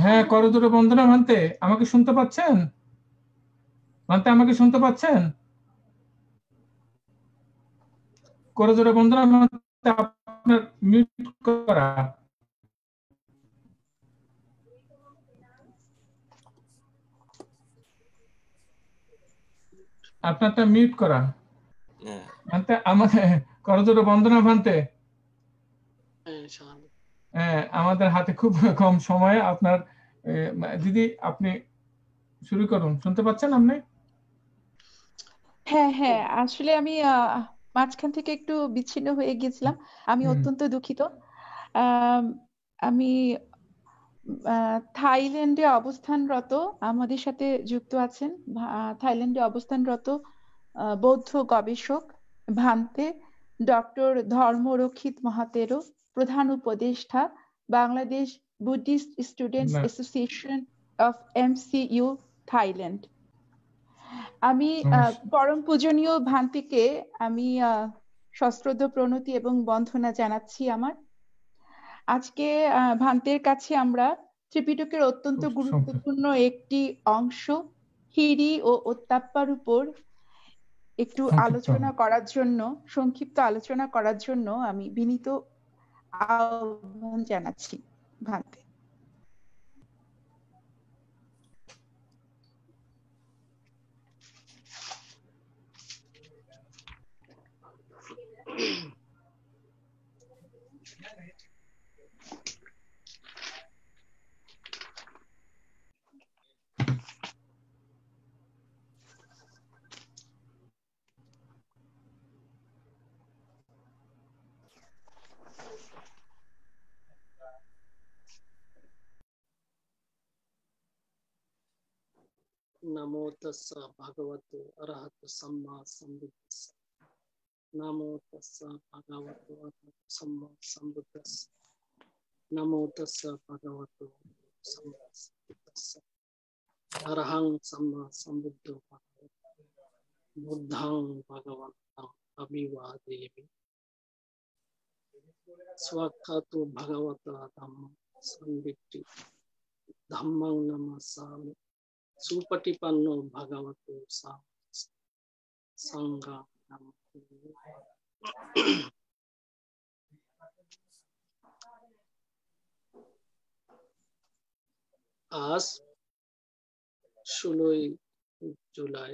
হ্যাঁ, করজোড়ে বন্দনা ভান্তে, আমাকে শুনতে পাচ্ছেন? ভান্তে, আমাকে শুনতে পাচ্ছেন? করজোড়ে বন্দনা ভান্তে, আপনার মিউট করা। আপনারটা মিউট করা। ভান্তে, আমাদের করজোড়ে বন্দনা ভান্তে। আমাদের হাতে খুব কম সময়। আপনার দিদি, আপনি শুরু করুন। শুনতে পাচ্ছেন আপনি? হ্যাঁ হ্যাঁ, আসলে আমি মাঝখান থেকে একটু বিচ্ছিন্ন হয়ে গিয়েছিলাম, আমি অত্যন্ত দুঃখিত। আমি থাইল্যান্ডে অবস্থানরত, আমাদের সাথে যুক্ত আছেন থাইল্যান্ডে অবস্থানরত বৌদ্ধ গবেষক ভান্তে ডক্টর ধর্মরক্ষিত মহাতেরো, প্রধান উপদেষ্টা, Bangladesh Buddhist students association of MCU Thailand. আমি পরম পূজনীয় ভান্তিকে আমি সশ্রদ্ধ প্রণতি এবং বন্দনা জানাচ্ছি আমার। আজকে ভান্তের কাছে আমরা ত্রিপিটকের অত্যন্ত খুব গুরুত্বপূর্ণ একটি অংশ হিরি ও ওত্তাপ্পার উপর একটু সংক্ষিপ্ত আলোচনা করার জন্য আমি বিনীত আহ্বান জানাচ্ছি ভান্তে। नमो तस्सा भगवतो अरहतो सम्मा सम्बुद्धस्सा। नमो तस्सा भगवतो अरहतो सम्मा सम्बुद्धस्सा। नमो तस्सा भगवतो सम्मा सम्बुद्धस्सा। अरहं सम्मा सम्बुद्धो भगवतो बुद्धं भगवन्तं अभिवादयामि। स्वाक्खातो भगवता धम्मं संवित्ति धम्मं नमस्सामि। सुपटिपन्नो भगवतो संघं नमामि। आज 16 जुलाई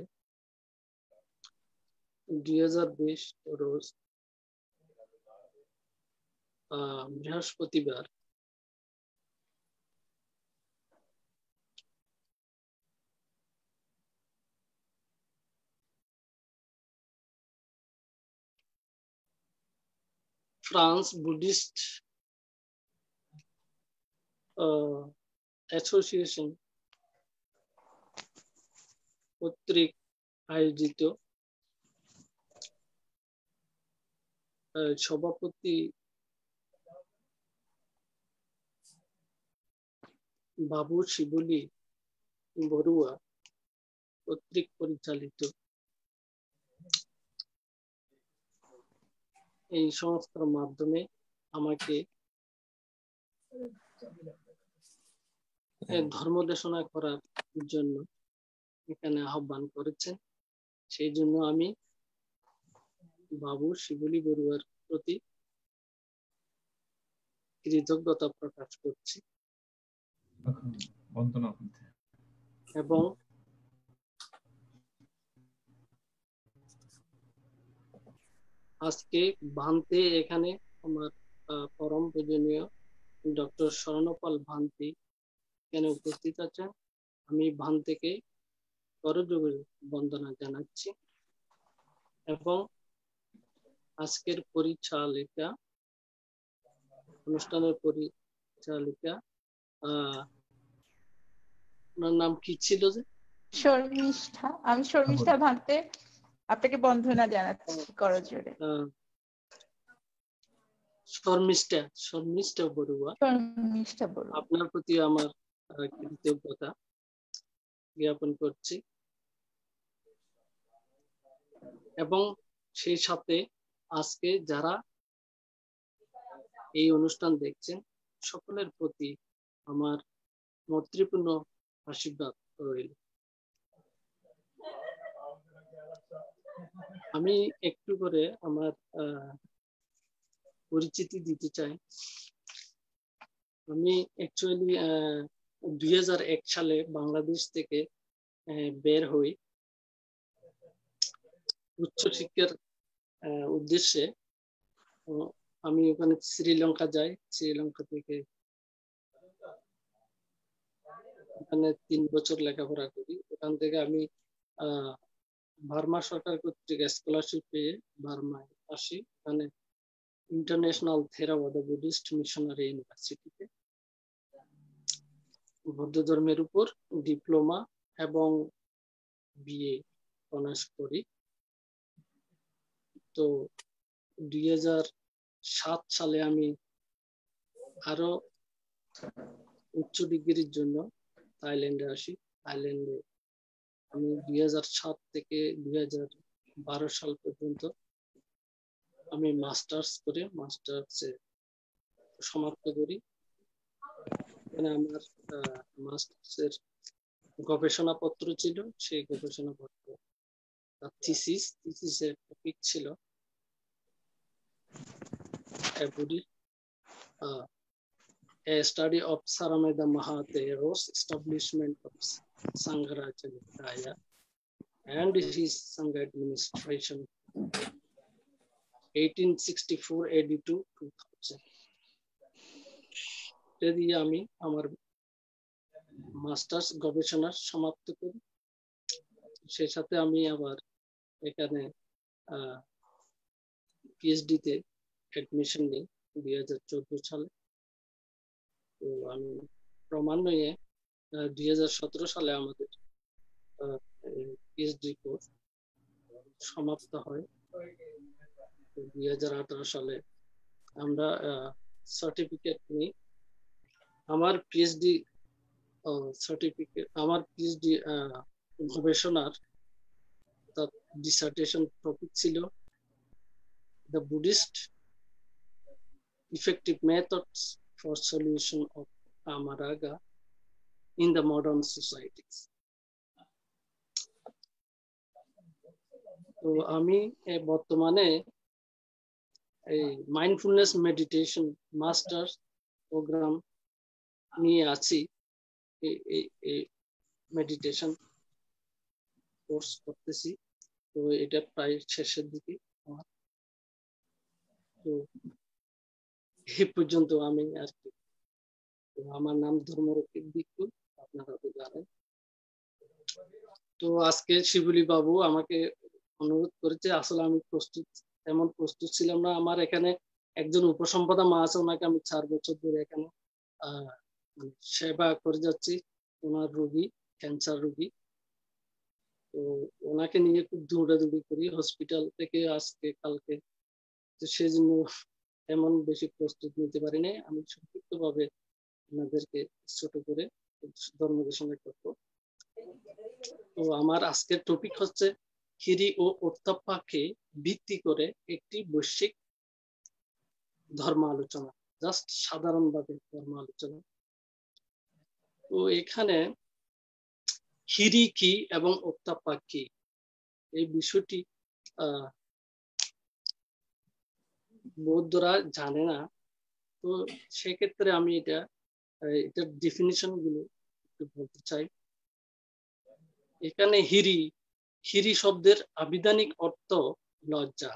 2020 रोज बृहस्पतिवार फ्रांस बुद्धिस्ट एसोसिएशन কর্তৃক আয়োজিত সভাপতি বাবু শিবলি বড়ুয়া কর্তৃক পরিচালিত এই সংস্থার মাধ্যমে আমাকে ধর্ম দেশনা করার জন্য এখানে আহ্বান করেছেন। সেই জন্য আমি বাবু শিবলি বড়ুয়ার প্রতি কৃতজ্ঞতা প্রকাশ করছি এবং আজকে ভান্তে এখানে আমার পরম পূজনীয় ডক্টর স্বর্ণপাল ভান্তি এখানে উপস্থিত আছেন। আমি ভান্তেকে করজোড়ে বন্দনা জানাচ্ছি এবং আজকের পরিচালিকা অনুষ্ঠানের পরিচালিকা ওনার নাম কি ছিল যে শর্মিষ্ঠা। আমি শর্মিষ্ঠা ভান্তে আপনাকে বন্দনা জানাচ্ছি করজোড়ে। শর্মিষ্ঠা বড়ুয়া, শর্মিষ্ঠা বড়ুয়া, আপনার প্রতি আমার কৃতজ্ঞতা জ্ঞাপন করছি এবং সেই সাথে আজকে যারা এই অনুষ্ঠান দেখছেন সকলের প্রতি আমার মৈত্রীপূর্ণ আশীর্বাদ রইল। আমি একটু করে আমার পরিচিতি দিতে চাই। আমি অ্যাকচুয়ালি 2001 সালে বাংলাদেশ থেকে বের হই উচ্চশিক্ষার উদ্দেশ্যে। আমি ওখানে শ্রীলঙ্কা যাই। শ্রীলঙ্কা থেকে ওখানে 3 বছর লেখাপড়া করি। ওখান থেকে আমি বার্মা সরকার কর্তৃক স্কলারশিপ পেয়ে বার্মায় আসি। ওখানে ইন্টারন্যাশনাল থেরাবাদা বুদ্ধিস্ট মিশনারি ইউনিভার্সিটিতে বৌদ্ধ ধর্মের উপর ডিপ্লোমা এবং বিএ অনার্স করি। তো 2007 সালে আমি আরো উচ্চ ডিগ্রির জন্য থাইল্যান্ডে আসি। থাইল্যান্ডে আমি 2007 থেকে 2012 সাল পর্যন্ত আমি মাস্টার্স করে মাস্টার্সে সমাপ্ত করি। মানে আমার মাস্টার্সের গবেষণাপত্র ছিল, সেই গবেষণাপত্র থিসিসের টপিক ছিল a study of Sarameda Mahathero's establishment of Sangharaja Nikaya and his Sangha administration 1864 AD to 2000 দিয়ে আমি আমার মাস্টার্স গবেষণা সমাপ্ত করি। সেই সাথে আমি আবার এখানে পিএইচডি তে অ্যাডমিশন নিই 2014 সালে। তো আমি ক্রমান্বয়ে 2017 সালে আমাদের পিএইচডি কোর্স সমাপ্ত হয়। 2018 সালে আমরা সার্টিফিকেট নিই। আমার পিএইচডি সার্টিফিকেট, আমার পিএইচডি গবেষণার ডিসার্টেশন টপিক ছিল the Buddhist effective methods for solution of Kamaraga in the modern societies. তো আমি বর্তমানে এই মাইন্ডফুলনেস মেডিটেশন মাস্টার্স প্রোগ্রাম নিয়ে আছি। এই মেডিটেশন কোর্স করতেছি। তো এটা প্রায় শেষের দিকে। তো এই পর্যন্ত আমি আর কি। আমার নাম ধর্মরক্ষিত ভিক্ষু, আপনারা তো জানেন। তো আজকে শিবুলি বাবু আমাকে অনুরোধ করেছে, আসলে আমি তেমন প্রস্তুত ছিলাম না। আমার এখানে একজন উপসম্পাদক মা আছে, ওনাকে আমি 4 বছর ধরে এখানে সেবা করে যাচ্ছি। ওনার রোগী, ক্যান্সার রোগী। তো ওনাকে নিয়ে খুব দৌড়াদৌড়ি করি হসপিটাল থেকে আজকে কালকে। তো সেই জন্য এমন বেশি প্রস্তুত নিতে পারি নাই। আমি সংক্ষিপ্ত ভাবে আপনাদেরকে ছোট করে ধর্ম ঘোষণা করবো। তো আমার আজকের টপিক হচ্ছে হিরি ও ওত্তাপ্পাকে ভিত্তি করে একটি বৈশ্বিক ধর্ম আলোচনা, জাস্ট সাধারণভাবে ধর্ম আলোচনা। তো এখানে হিরি কি এবং ওত্তাপ্পা কি, এই বিষয়টি বৌদ্ধরা জানে না। তো সেক্ষেত্রে আমি এটার ডেফিনিশন গুলো একটু বলতে চাই। এখানে হিরি শব্দের আবিধানিক অর্থ লজ্জা।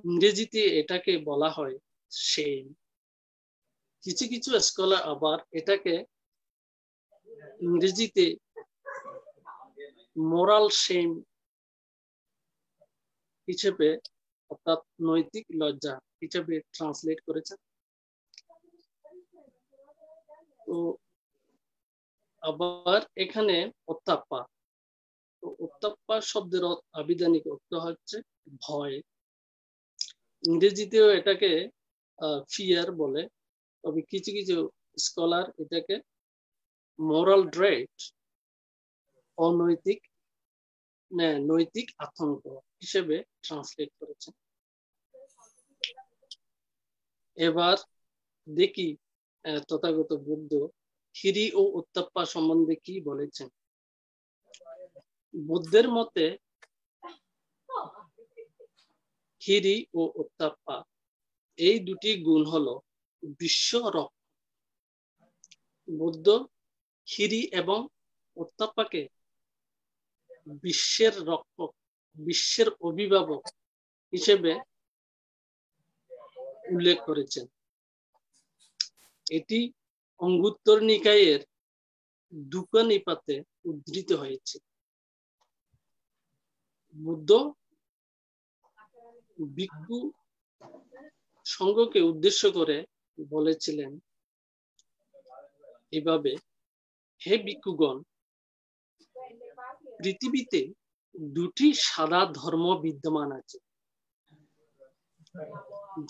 ইংরেজিতে এটাকে বলা হয় শেম। কিছু কিছু স্কলার আবার এটাকে ইংরেজিতে মোরাল শেম হিসেবে, অর্থাৎ নৈতিক লজ্জা হিসেবে ট্রান্সলেট করেছেন। তো আবার এখানে ওত্তাপ্পা, তো ওত্তাপ্পা শব্দের আবিধানিক অর্থ হচ্ছে ভয়। ইংরেজিতেও এটাকে ফিয়ার বলে, তবে কিছু কিছু স্কলার এটাকে মোরাল ড্রেড, নৈতিক আতঙ্ক হিসেবে ট্রান্সলেট করেছেন। এবার দেখি তথাগত বুদ্ধ হিরি ও ওত্তাপ্পা সম্বন্ধে কি বলেছেন। বুদ্ধের মতে হিরি ও ওত্তাপ্পা এই দুটি গুণ হলো বিশ্ব রক্ষক। বুদ্ধ হিরি এবং ওত্তাপ্পাকে বিশ্বের রক্ষক, বিশ্বের অভিভাবক হিসেবে উল্লেখ করেছেন। এটি অঙ্গুত্তর নিকায়ের দুক্কা নিপাতে উদ্ধৃত হয়েছে। বুদ্ধ ভিক্ষু সংঘকে উদ্দেশ্য করে বলেছিলেন এভাবে, হে ভিক্ষুগণ, পৃথিবীতে দুটি সাদা ধর্ম বিদ্যমান আছে।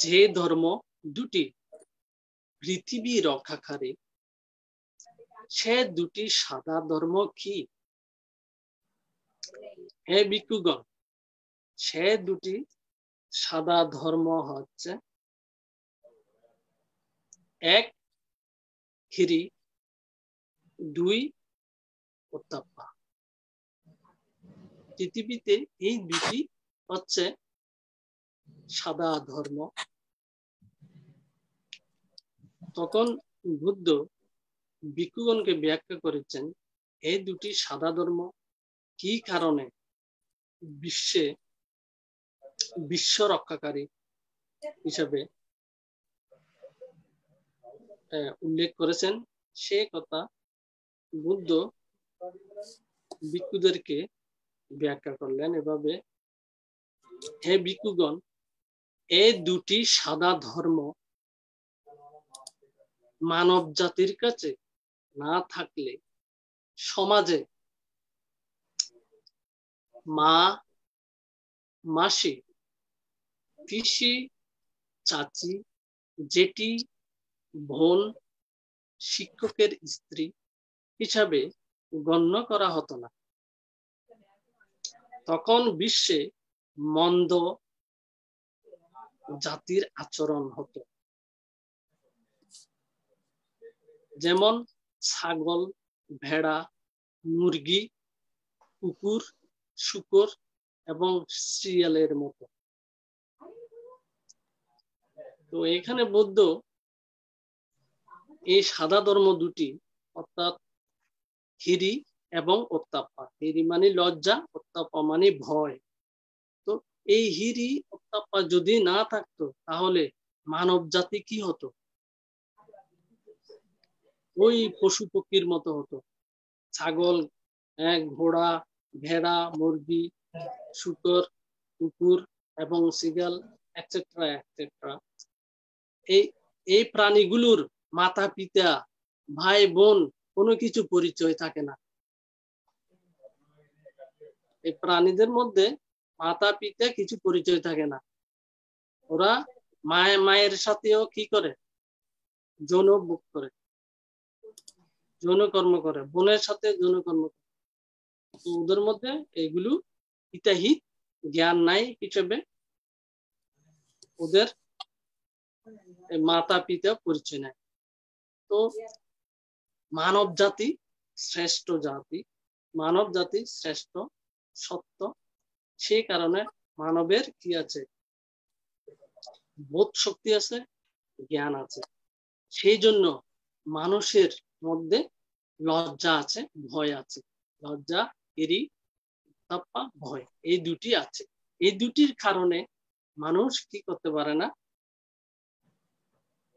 যে ধর্ম দুটি পৃথিবী রক্ষাকারী, সে দুটি সাদা ধর্ম কি? হে ভিক্ষুগণ, সে দুটি সাদা ধর্ম হচ্ছে এক হিরি, দুই উত্তাপ্পা। পৃথিবীতে এই দুটি হচ্ছে সাদা ধর্ম। তখন বুদ্ধ ভিক্ষুগণকে ব্যাখ্যা করেছেন এই দুটি সাদা ধর্ম কি কারণে বিশ্ব রক্ষাকারী হিসেবে উল্লেখ করেছেন। সে কথা বুদ্ধ ভিক্ষুদেরকে ব্যাখ্যা করলেন এভাবে, হে ভিক্ষুগণ, এই দুটি সাদা ধর্ম মানব জাতির কাছে না থাকলে সমাজে মা, মাসি, পিসি, চাচি, জেঠি, বোন, শিক্ষকের স্ত্রী হিসাবে গণ্য করা হতো না। তখন বিশ্বে মন্দ জাতির আচরণ হতো, যেমন ছাগল, ভেড়া, মুরগি, কুকুর, শূকর এবং শিয়ালের মতো। তো এখানে বুদ্ধ এই সাদা ধর্ম দুটি, অর্থাৎ হিরি এবং উত্তাপ্পা, হিরি মানে লজ্জা, উত্তাপ্পা মানে ভয়। তো এই হিরি উত্তাপ্পা যদি না থাকতো তাহলে মানব জাতি কি হতো? ওই পশু পক্ষীর মতো হতো, ছাগল, ঘোড়া, ভেড়া, মুরগি, শূকর, কুকুর এবং শিয়াল এটসেট্রা এটসেট্রা। এই প্রাণীগুলোর মাতা পিতা, ভাই বোন কোনো কিছু পরিচয় থাকে না। এই প্রাণীদের মধ্যে মাতা পিতা কিছু পরিচয় থাকে না। ওরা মায়ের সাথেও কি করে? যৌন ভোগ করে, যৌনকর্ম করে, বোনের সাথে যৌনকর্ম করে। ওদের মধ্যে এগুলো হিতাহিত জ্ঞান নাই হিসেবে ওদের মাতা পিতা পরিচয় নেয়। তো মানব জাতি শ্রেষ্ঠ জাতি, মানব জাতি শ্রেষ্ঠ সত্য। সেই কারণে মানবের কি আছে? বোধ শক্তি আছে, জ্ঞান আছে। সেই জন্য মানুষের মধ্যে লজ্জা আছে, ভয় আছে। লজ্জা, হিরি, উত্তাপ্পা, ভয়, এই দুটি আছে। এই দুটির কারণে মানুষ কি করতে পারে না?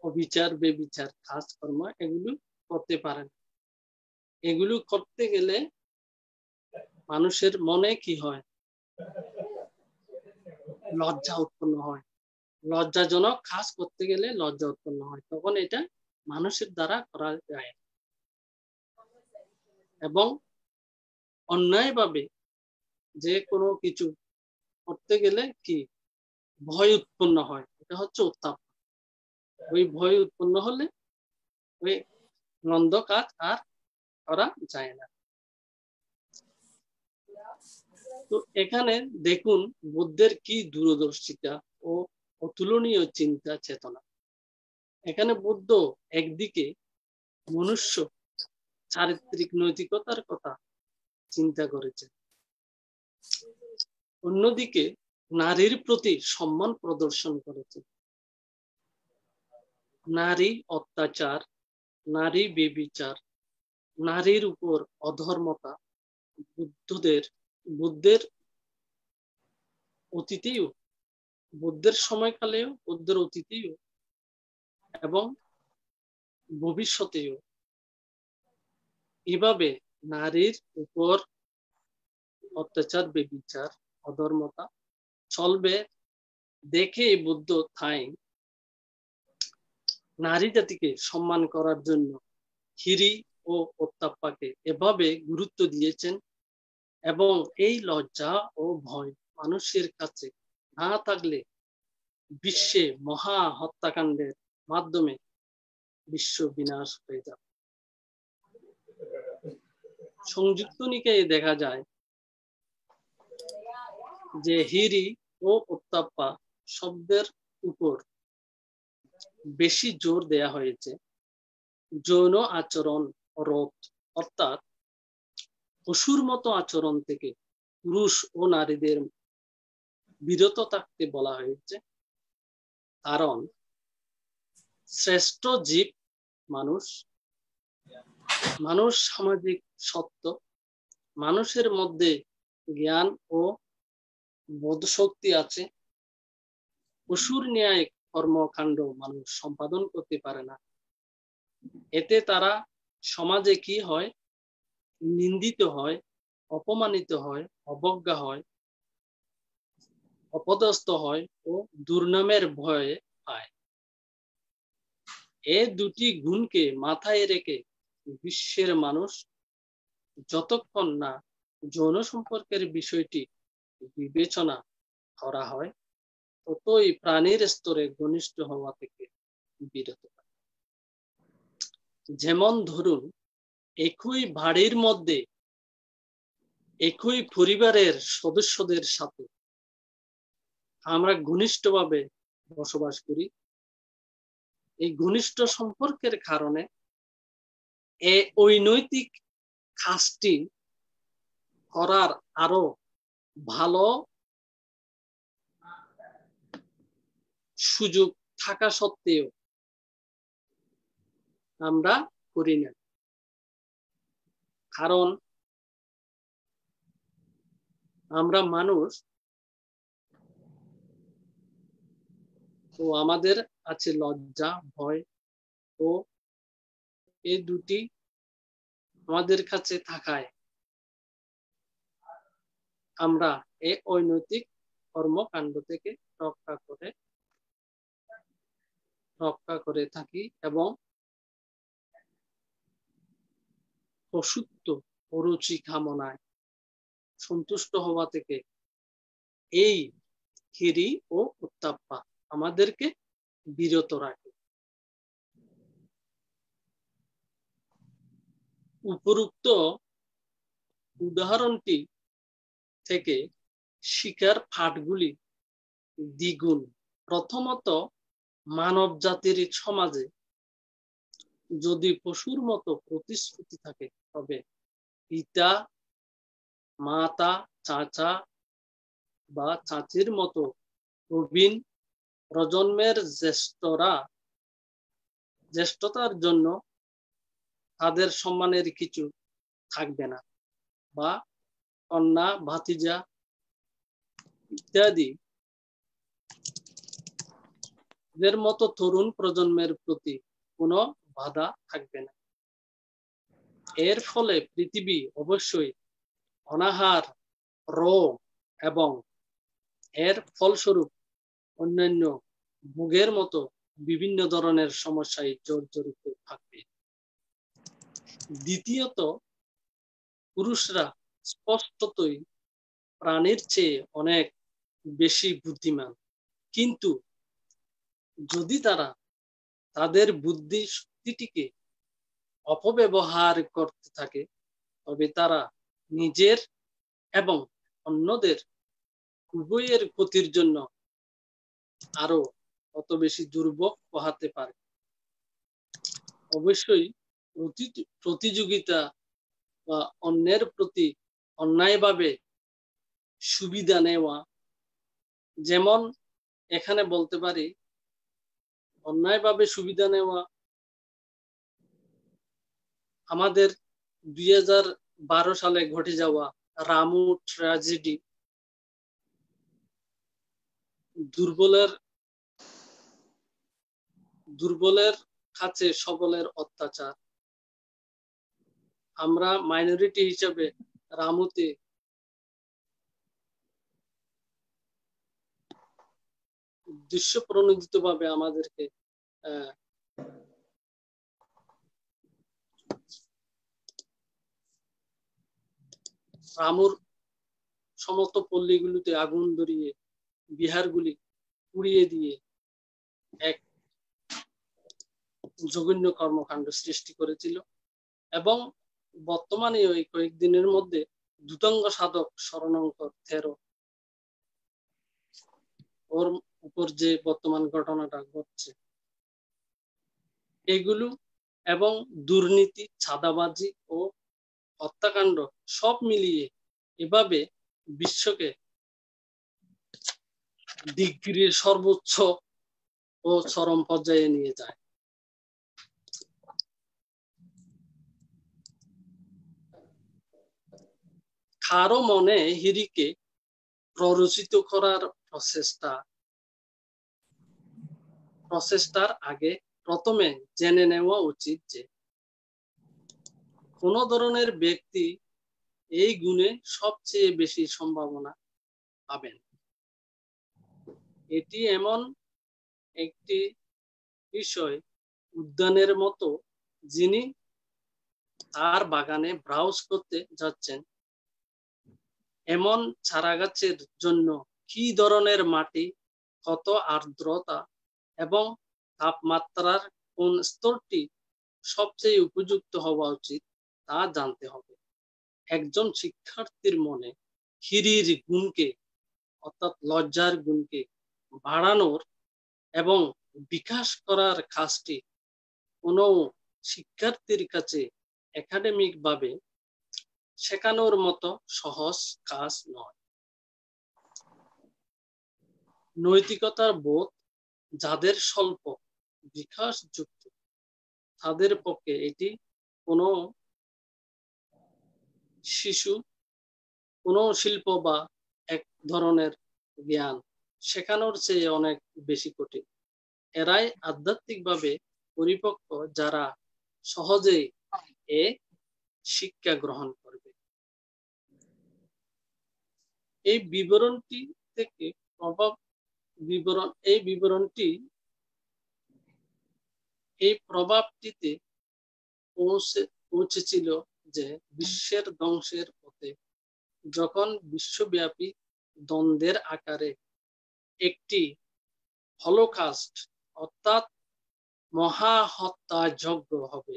অবিচার, বেবিচার, কাজকর্ম এগুলো করতে পারে না। এগুলো করতে গেলে মানুষের মনে কি হয়? লজ্জা উৎপন্ন হয়। লজ্জাজনক কাজ করতে গেলে লজ্জা উৎপন্ন হয়, তখন এটা মানুষের দ্বারা করা যায়। এবং অন্যায়ভাবে যে কোনো কিছু করতে গেলে কি ভয় উৎপন্ন হয়, এটা হচ্ছে উত্তাপ। ওই ভয় উৎপন্ন হলে ওই মন্দ কাজ আর করা যায় না। তো এখানে দেখুন বুদ্ধের কি দূরদর্শিতা ও অতুলনীয় চিন্তা চেতনা। এখানে বুদ্ধ একদিকে মনুষ্য চারিত্রিক নৈতিকতার কথা চিন্তা করেছে, অন্যদিকে নারীর প্রতি সম্মান প্রদর্শন করেছে। নারী অত্যাচার, নারী বেবিচার, নারীর উপর অধর্মতা বুদ্ধের অতীতেও, বুদ্ধের সময়কালেও, বুদ্ধের অতীতেও এবং ভবিষ্যতেও এভাবে নারীর উপর অত্যাচার, বেবিচার, অধর্মতা চলবে দেখে বুদ্ধ তাই নারী জাতিকে সম্মান করার জন্য হিরি ও উত্তাপ্পাকে এভাবে গুরুত্ব দিয়েছেন। এবং এই লজ্জা ও ভয় মানুষের কাছে না থাকলে বিশ্বে মহা হত্যাকাণ্ডের মাধ্যমে বিশ্ব বিনাশ হয়ে যাবে। সংযুক্ত নিকায়ে দেখা যায় যে হিরি ও উত্তাপ্পা শব্দের উপর বেশি জোর দেয়া হয়েছে যৌন আচরণ রোধ, অর্থাৎ পশুর মতো আচরণ থেকে পুরুষ ও নারীদের বিরত থাকতে বলা হয়েছে। কারণ শ্রেষ্ঠ জীব মানুষ, মানুষ সামাজিক সত্য, মানুষের মধ্যে জ্ঞান ও বোধশক্তি আছে। পশুর ন্যায় কর্মকাণ্ড মানুষ সম্পাদন করতে পারে না। এতে তারা সমাজে কি হয়? নিন্দিত হয়, অপমানিত হয়, অবজ্ঞা হয়, অপদস্থ হয় ও দুর্নামের ভয়ে পায়। এই দুটি গুণকে মাথায় রেখে বিশ্বের মানুষ যতক্ষণ না যৌন সম্পর্কের বিষয়টি বিবেচনা করা হয় ততই প্রাণীর স্তরে ঘনিষ্ঠ হওয়া থেকে বিরত থাকে। যেমন ধরুন, একই বাড়ির মধ্যে একই পরিবারের সদস্যদের সাথে আমরা ঘনিষ্ঠভাবে বসবাস করি। এই ঘনিষ্ঠ সম্পর্কের কারণে এই অনৈতিক কাজটি করার আরো ভালো সুযোগ থাকা সত্ত্বেও আমরা করি না। কারণ আমরা মানুষ, তো আমাদের আছে লজ্জা, ভয়, ও এই দুটি আমাদের কাছে থাকায় আমরা এই অনৈতিক কর্মকাণ্ড থেকে রক্ষা করে থাকি এবং পশুত্ব ও রুচি কামনায় সন্তুষ্ট হওয়া থেকে এই হিরি ও উত্তাপ্পা আমাদেরকে বিরত রাখে। উপরোক্ত উদাহরণটি থেকে শিকার পাঠগুলি দ্বিগুণ। প্রথমত, মানব জাতির সমাজে যদি পশুর মতো প্রতিশ্রুতি থাকে তবে পিতা, মাতা, চাচা বা চাচির মতো প্রবীণ প্রজন্মের জ্যেষ্ঠতার জন্য তাদের সম্মানের কিছু থাকবে না, বা কন্যা, ভাতিজা ইত্যাদি এদের মতো তরুণ প্রজন্মের প্রতি কোনো বাধা থাকবে না। এর ফলে পৃথিবী অবশ্যই অনাহার, রোগ এবং এর ফলস্বরূপ অন্যান্য ভোগের মতো বিভিন্ন ধরনের সমস্যায় জর্জরিত থাকবে। দ্বিতীয়ত, পুরুষরা স্পষ্টতই প্রাণীর চেয়ে অনেক বেশি বুদ্ধিমান, কিন্তু যদি তারা তাদের বুদ্ধি শক্তিটিকে অপব্যবহার করতে থাকে তবে তারা নিজের এবং অন্যদের উভয়ের ক্ষতির জন্য আরো কত বেশি দুর্ভোগ পোহাতে পারে। অবশ্যই প্রতিযোগিতা বা অন্যের প্রতি অন্যায়ভাবে সুবিধা নেওয়া, যেমন এখানে বলতে পারি অন্যায়ভাবে সুবিধা নেওয়া আমাদের 2012 সালে ঘটে যাওয়া রামু ট্র্যাজেডি, দুর্বলের কাছে সবলের অত্যাচার। আমরা মাইনরিটি হিসেবে রামুতে দৃশ্যপ্রণোদিত ভাবে আমাদেরকে রামুর সমস্ত পল্লীগুলিতে আগুন ধরিয়ে বিহারগুলি পুড়িয়ে দিয়ে এক জঘন্য কর্মকাণ্ড সৃষ্টি করেছিল। এবং বর্তমানে ওই কয়েকদিনের মধ্যে দ্রুতাঙ্গ সাধক শরণাঙ্কর 13 ওর উপর যে বর্তমান ঘটনাটা ঘটছে এগুলো এবং দুর্নীতি, চাঁদাবাজি ও হত্যাকাণ্ড সব মিলিয়ে এভাবে বিশ্বকে ডিগ্রির সর্বোচ্চ ও চরম পর্যায়ে নিয়ে যায়। কারো মনে হিরিকে প্ররোচিত করার প্রচেষ্টার আগে প্রথমে জেনে নেওয়া উচিত যে কোন ধরনের ব্যক্তি এই গুণে সবচেয়ে বেশি সম্ভাবনা পাবেন। এটি এমন একটি বিষয় উদ্যানের মতো, যিনি তার বাগানে ব্রাউজ করতে যাচ্ছেন এমন চারাগাছের জন্য কি ধরনের মাটি, কত আর্দ্রতা এবং তাপমাত্রার কোন স্তরটি সবচেয়ে উপযুক্ত হওয়া উচিত তা জানতে হবে। একজন শিক্ষার্থীর মনে হিরির গুণকে অর্থাৎ লজ্জার গুণকে বাড়ানোর এবং বিকাশ করার কাজটি কোনো শিক্ষার্থীর কাছে একাডেমিক ভাবে শেখানোর মতো সহজ কাজ নয়। নৈতিকতার বোধ যাদের স্বল্প বিকাশযুক্ত তাদের পক্ষে এটি কোনো শিল্প বা এক ধরনের জ্ঞান শেখানোর চেয়ে অনেক বেশি কঠিন। এরাই আধ্যাত্মিকভাবে পরিপক্ক যারা সহজেই এ শিক্ষা গ্রহণ করবে। এই বিবরণটি থেকে এই প্রভাবটিতে পৌঁছেছিল যে বিশ্বের ধ্বংসের পথে যখন বিশ্বব্যাপী দ্বন্দ্বের আকারে একটি হলোকাস্ট অর্থাৎ মহাহত্যাযজ্ঞ হবে,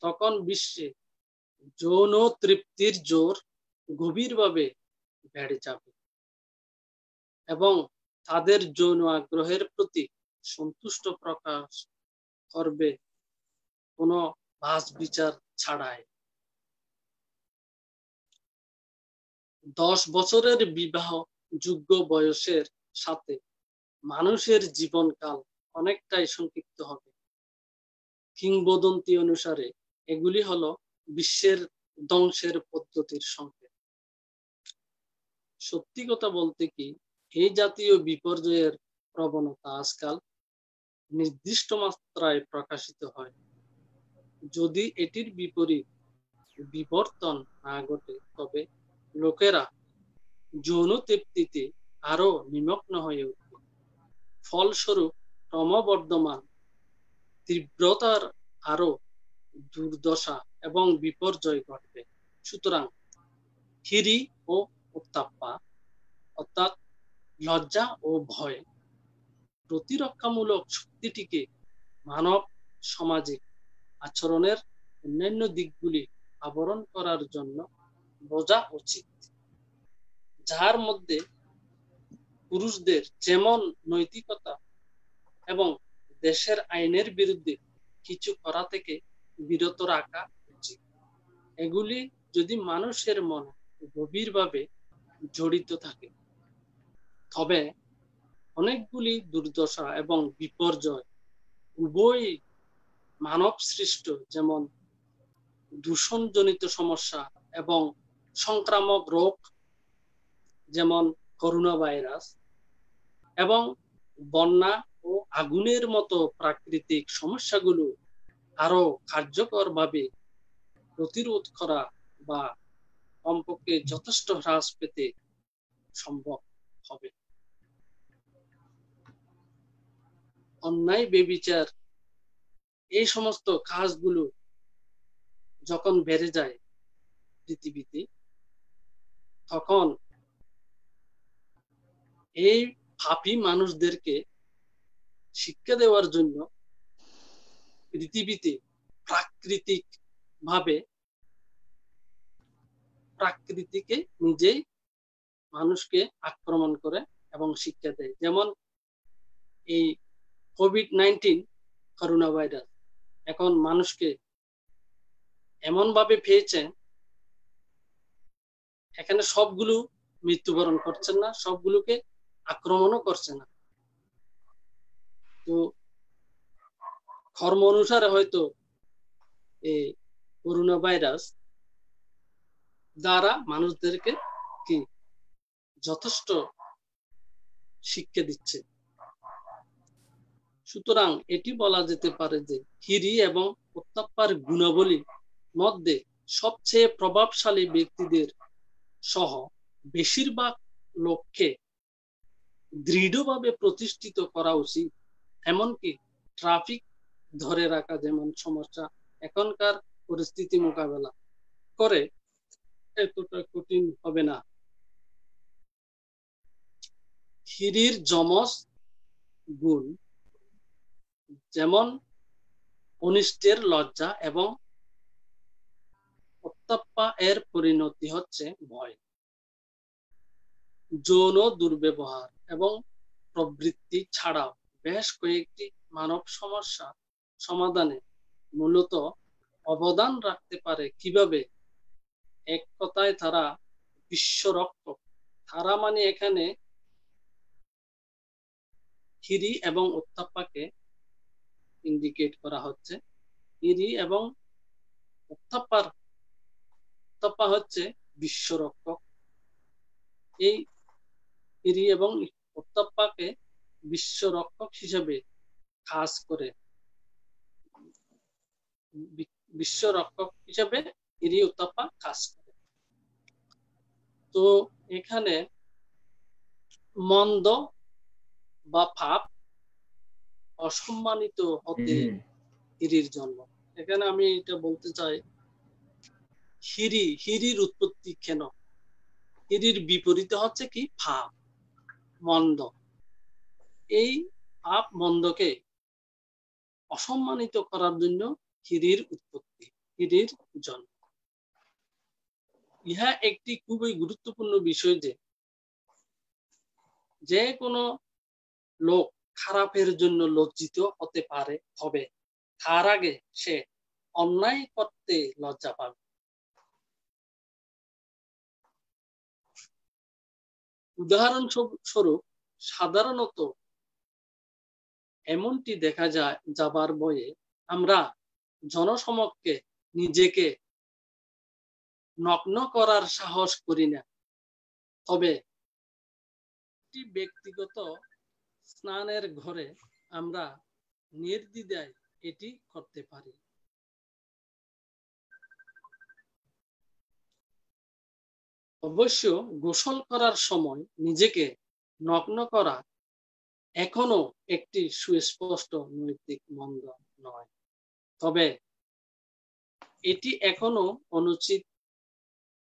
তখন বিশ্বে যৌন তৃপ্তির জোর গভীরভাবে বেড়ে যাবে এবং তাদের যৌন আগ্রহের প্রতি সন্তুষ্ট প্রকাশ করবে কোনো বাছ বিচার ছাড়াই। 10 বছরের বিবাহ যোগ্য বয়সের সাথে মানুষের জীবনকাল অনেকটাই সংক্ষিপ্ত হবে। কিংবদন্তি অনুসারে এগুলি হলো বিশ্বের ধ্বংসের পদ্ধতির সংকেত। সত্যি কথা বলতে কি, এই জাতীয় বিপর্যয়ের প্রবণতা আজকাল নির্দিষ্ট মাত্রায় প্রকাশিত হয়। যদি এটির বিপরীত বিবর্তন না ঘটে তবে লোকেরা যৌন তৃপ্তিতে আরো নিমগ্ন হয়ে উঠবে। ফলস্বরূপ ক্রমবর্ধমান তীব্রতার আরো দুর্দশা এবং বিপর্যয় ঘটবে। সুতরাং হিরি ও উত্তাপ্পা অর্থাৎ লজ্জা ও ভয় প্রতিরক্ষামূলক শক্তিটিকে মানব সামাজিক আচরণের অন্যান্য দিকগুলি আবরণ করার জন্য বোঝা উচিত, যার মধ্যে পুরুষদের যেমন নৈতিকতা এবং দেশের আইনের বিরুদ্ধে কিছু করা থেকে বিরত রাখা উচিত। এগুলি যদি মানুষের মনে গভীরভাবে জড়িত থাকে তবে অনেকগুলি দুর্দশা এবং বিপর্যয় উভয় মানব সৃষ্ট, যেমন দূষণজনিত সমস্যা এবং সংক্রামক রোগ যেমন করোনা ভাইরাস এবং বন্যা ও আগুনের মতো প্রাকৃতিক সমস্যাগুলো আরো কার্যকরভাবে প্রতিরোধ করা বা কমপক্ষে যথেষ্ট হ্রাস পেতে সম্ভব হবে। অন্যায়, ব্যভিচার এই সমস্ত কাজগুলো যখন বেড়ে যায় পৃথিবীতে, তখন এই পাপী মানুষদেরকে শিক্ষা দেওয়ার জন্য পৃথিবীতে প্রাকৃতিকে নিজেই মানুষকে আক্রমণ করে এবং শিক্ষা দেয়। যেমন এই কোভিড-19 করোনা ভাইরাস এখন মানুষকে এমন ভাবে পেয়েছে, এখানে সবগুলো মৃত্যুবরণ করছেন না, সবগুলোকে আক্রমণও করছে না। তো কর্ম অনুসারে হয়তো এই করোনা ভাইরাস দ্বারা মানুষদেরকে কি যথেষ্ট শিক্ষা দিচ্ছে। সুতরাং এটি বলা যেতে পারে যে হিরি এবং উত্তাপ্পার গুণাবলী মধ্যে সবচেয়ে প্রভাবশালী ব্যক্তিদের সহ বেশিরভাগ লোককে দৃঢ়ভাবে প্রতিষ্ঠিত করা উচিত। এমনকি ট্রাফিক ধরে রাখা যেমন সমস্যা এখনকার পরিস্থিতি মোকাবেলা করে এতটা কঠিন হবে না। হিরির যমজ গুণ যেমন অনিষ্টের লজ্জা এবং উত্তাপ্পা এর পরিণতি হচ্ছে ভয়, যৌন দুর্ব্যবহার এবং প্রবৃত্তি ছাড়াও বেশ কয়েকটি মানব সমস্যা সমাধানে মূলত অবদান রাখতে পারে। কিভাবে? এক কথায় তারা বিশ্বরক্ষক। তারা মানে এখানে হিরি এবং উত্তাপ্পাকে ইন্ডিকেট করা হচ্ছে। হিরি এবং উত্তাপ্পা হচ্ছে বিশ্বরক্ষক। এই হিরি এবং উত্তাপ্পাকে বিশ্বরক্ষক হিসেবে কাজ করে, বিশ্বরক্ষক হিসেবে হিরি উত্তাপ্পা কাজ করে। তো এখানে মন্দ বা পাপ অসম্মানিত হতে হিরির জন্ম। এখানে আমি এটা বলতে চাই, হিরির উৎপত্তি কেন? হিরির বিপরীতে হচ্ছে কি? পাপ, মন্দ। এই পাপ মন্দকে অসম্মানিত করার জন্য হিরির উৎপত্তি, হিরির জন্ম। ইহা একটি খুবই গুরুত্বপূর্ণ বিষয় যে কোনো লোক খারাপের জন্য লজ্জিত হতে পারে, হবে তার আগে সে অন্যায় করতে লজ্জা পাবে। উদাহরণস্বরূপ সাধারণত এমনটি দেখা যাবার ভয়ে আমরা জনসমক্ষে নিজেকে নগ্ন করার সাহস করি না। তবে ব্যক্তিগত স্নানের ঘরে আমরা নির্দ্বিধায় এটি করতে পারি। অবশ্য গোসল করার সময় নিজেকে নগ্ন করা এখনো একটি সুস্পষ্ট নৈতিক মন্দ নয়, তবে এটি এখনো অনুচিত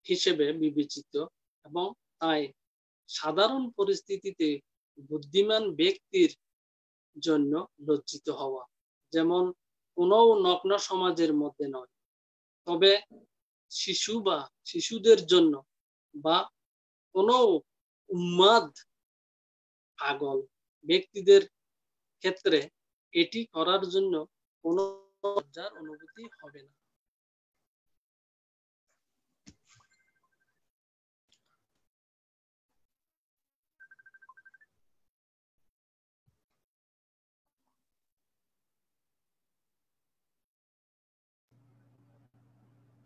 হিসেবে বিবেচিত এবং তাই সাধারণ পরিস্থিতিতে বুদ্ধিমান ব্যক্তির জন্য লজ্জিত হওয়া, যেমন কোনো নগ্ন সমাজের মধ্যে নয়, তবে শিশুদের জন্য বা কোনো উন্মাদ পাগল ব্যক্তিদের ক্ষেত্রে এটি করার জন্য কোনো লজ্জার অনুভূতি হবে না।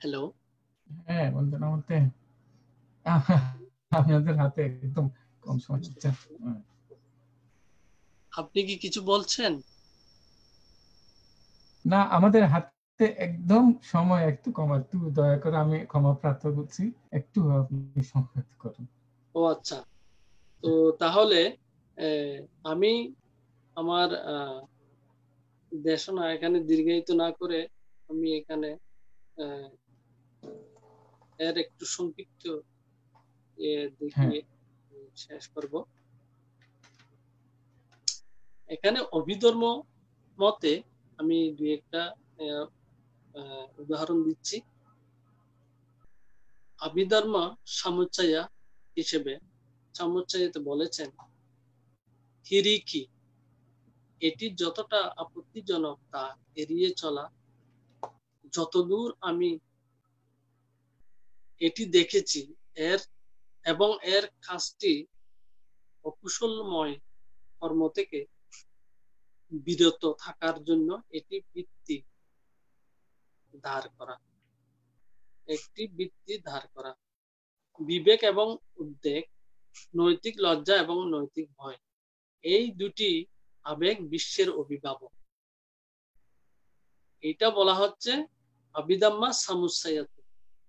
হ্যালো, হ্যাঁ বলতেন আমাকে আপনাদের হাতে একদম কম সময় হচ্ছে। আপনি কি কিছু বলছেন? না, আমাদের হাতে একদম সময় একটু কম, একটু দয়া করে আমি ক্ষমা প্রার্থনা করছি, একটু আপনি সংক্ষেপ করুন। ও আচ্ছা, তো তাহলে আমি আমার দেশনা এখানে দীর্ঘায়িত না করে আমি এখানে এর একটু সংক্ষিপ্ত দেখিয়ে শেষ করব। এখানে অভিধর্ম মতে আমি দুই একটা উদাহরণ দিচ্ছি। অভিধর্ম সমুচ্চয়া হিসেবে সমুচ্চয়াতে বলেছেন, হিরি কি? এটি যতটা আপত্তিজনক তা এড়িয়ে চলা। যতদূর আমি এটি দেখেছি এর কাজটি অকুশলময় কর্ম থেকে বিরত থাকার জন্য একটি বৃত্তি ধার করা। বিবেক এবং উদ্বেগ, নৈতিক লজ্জা এবং নৈতিক ভয়, এই দুটি আবেগ বিশ্বের অভিভাবক। এটা বলা হচ্ছে আবিদাম্মা সামুসায়াত,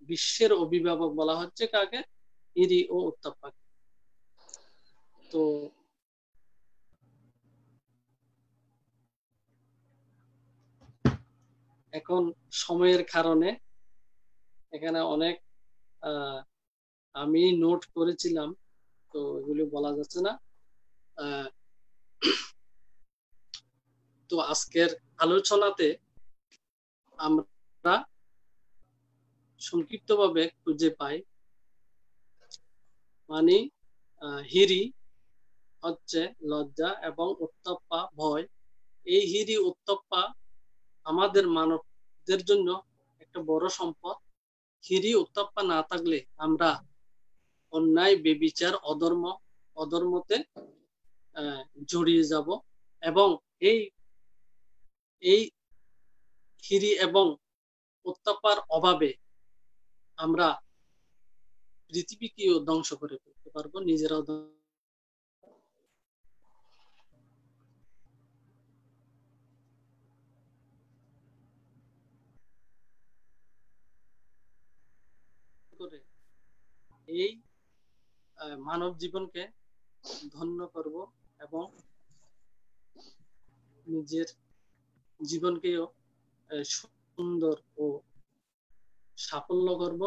বিশ্বের অভিভাবক বলা হচ্ছে কাকে? হিরি ও উত্তাপ্পাকে। তো এখন সময়ের কারণে এখানে অনেক আমি নোট করেছিলাম, তো এগুলো বলা যাচ্ছে না। তো আজকের আলোচনাতে আমরা সংক্ষিপ্তভাবে খুঁজে পাই, মানে হিরি হচ্ছে লজ্জা এবং উত্তপ্পা ভয়। এই হিরি উত্তপ্পা আমাদের মানবদের জন্য একটা বড় সম্পদ। হিরি উত্তপ্পা না থাকলে আমরা অন্যায়, বেবিচার, অধর্মতে জড়িয়ে যাব, এবং এই হিরি এবং উত্তপ্পার অভাবে আমরা পৃথিবীকেও ধ্বংস করে ফেলতে পারবো, নিজেরাও করে এই মানব জীবনকে ধন্য করব এবং নিজের জীবনকেও সুন্দর ও সাফল্য করব।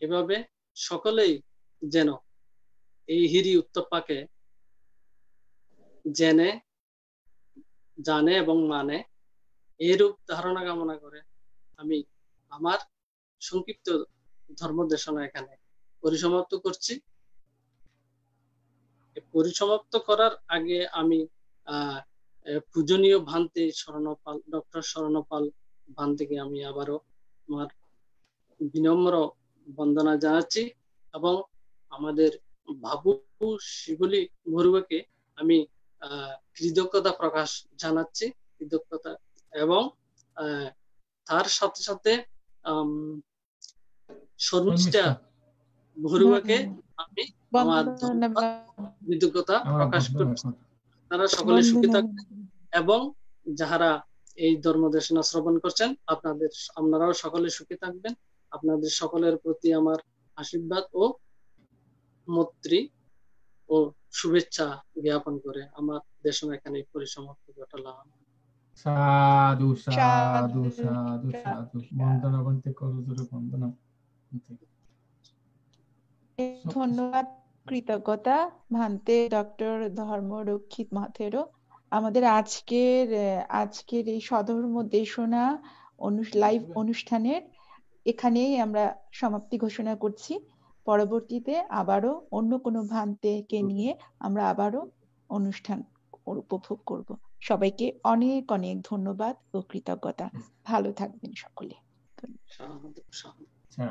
এভাবে সকলেই যেন এই হিরি উত্তপ্পাকে জানে এবং মানে, এরূপ ধারণা কামনা করে আমি আমার সংক্ষিপ্ত ধর্মদেশনা এখানে পরিসমাপ্ত করছি। পরিসমাপ্ত করার আগে আমি পূজনীয় ভান্তে শরণপাল, ডক্টর শরণপাল ভান্তেকে আমি আবারও আমার বিনম্র বন্দনা জানাচ্ছি, এবং আমাদের বাবু শিবলি বড়ুয়াকে আমি কৃতজ্ঞতা প্রকাশ জানাচ্ছি, কৃতজ্ঞতা, এবং তার সাথে সাথে শর্মিষ্ঠা বড়ুয়াকে আমি আমার কৃতজ্ঞতা প্রকাশ করছি। তারা সকলে সুখী থাকবেন, এবং যাহারা এই ধর্মদেশনা শ্রবণ করছেন আপনারাও সকলে সুখী থাকবেন। আপনাদের সকলের প্রতি আমার আশীর্বাদ ও মৈত্রী ও শুভেচ্ছা জ্ঞাপন করে আমার দেশনা এখানে পরিসমাপ্তি ঘটালাম। সাধু সাধু সাধু সাধু। বন্দনা বন্তে করজোরে বন্দনা। ধন্যবাদ, কৃতজ্ঞতা ভান্তে ডক্টর ধর্মরক্ষিত মাথেরও। আমাদের আজকের এই স্বধর্ম দেশনা লাইভ অনুষ্ঠানের এখানেই আমরা সমাপ্তি ঘোষণা করছি। পরবর্তীতে আবারও অন্য কোনো ভান্তেকে নিয়ে আমরা আবারও অনুষ্ঠান উপভোগ করব। সবাইকে অনেক অনেক ধন্যবাদ ও কৃতজ্ঞতা। ভালো থাকবেন সকলে। আচ্ছা।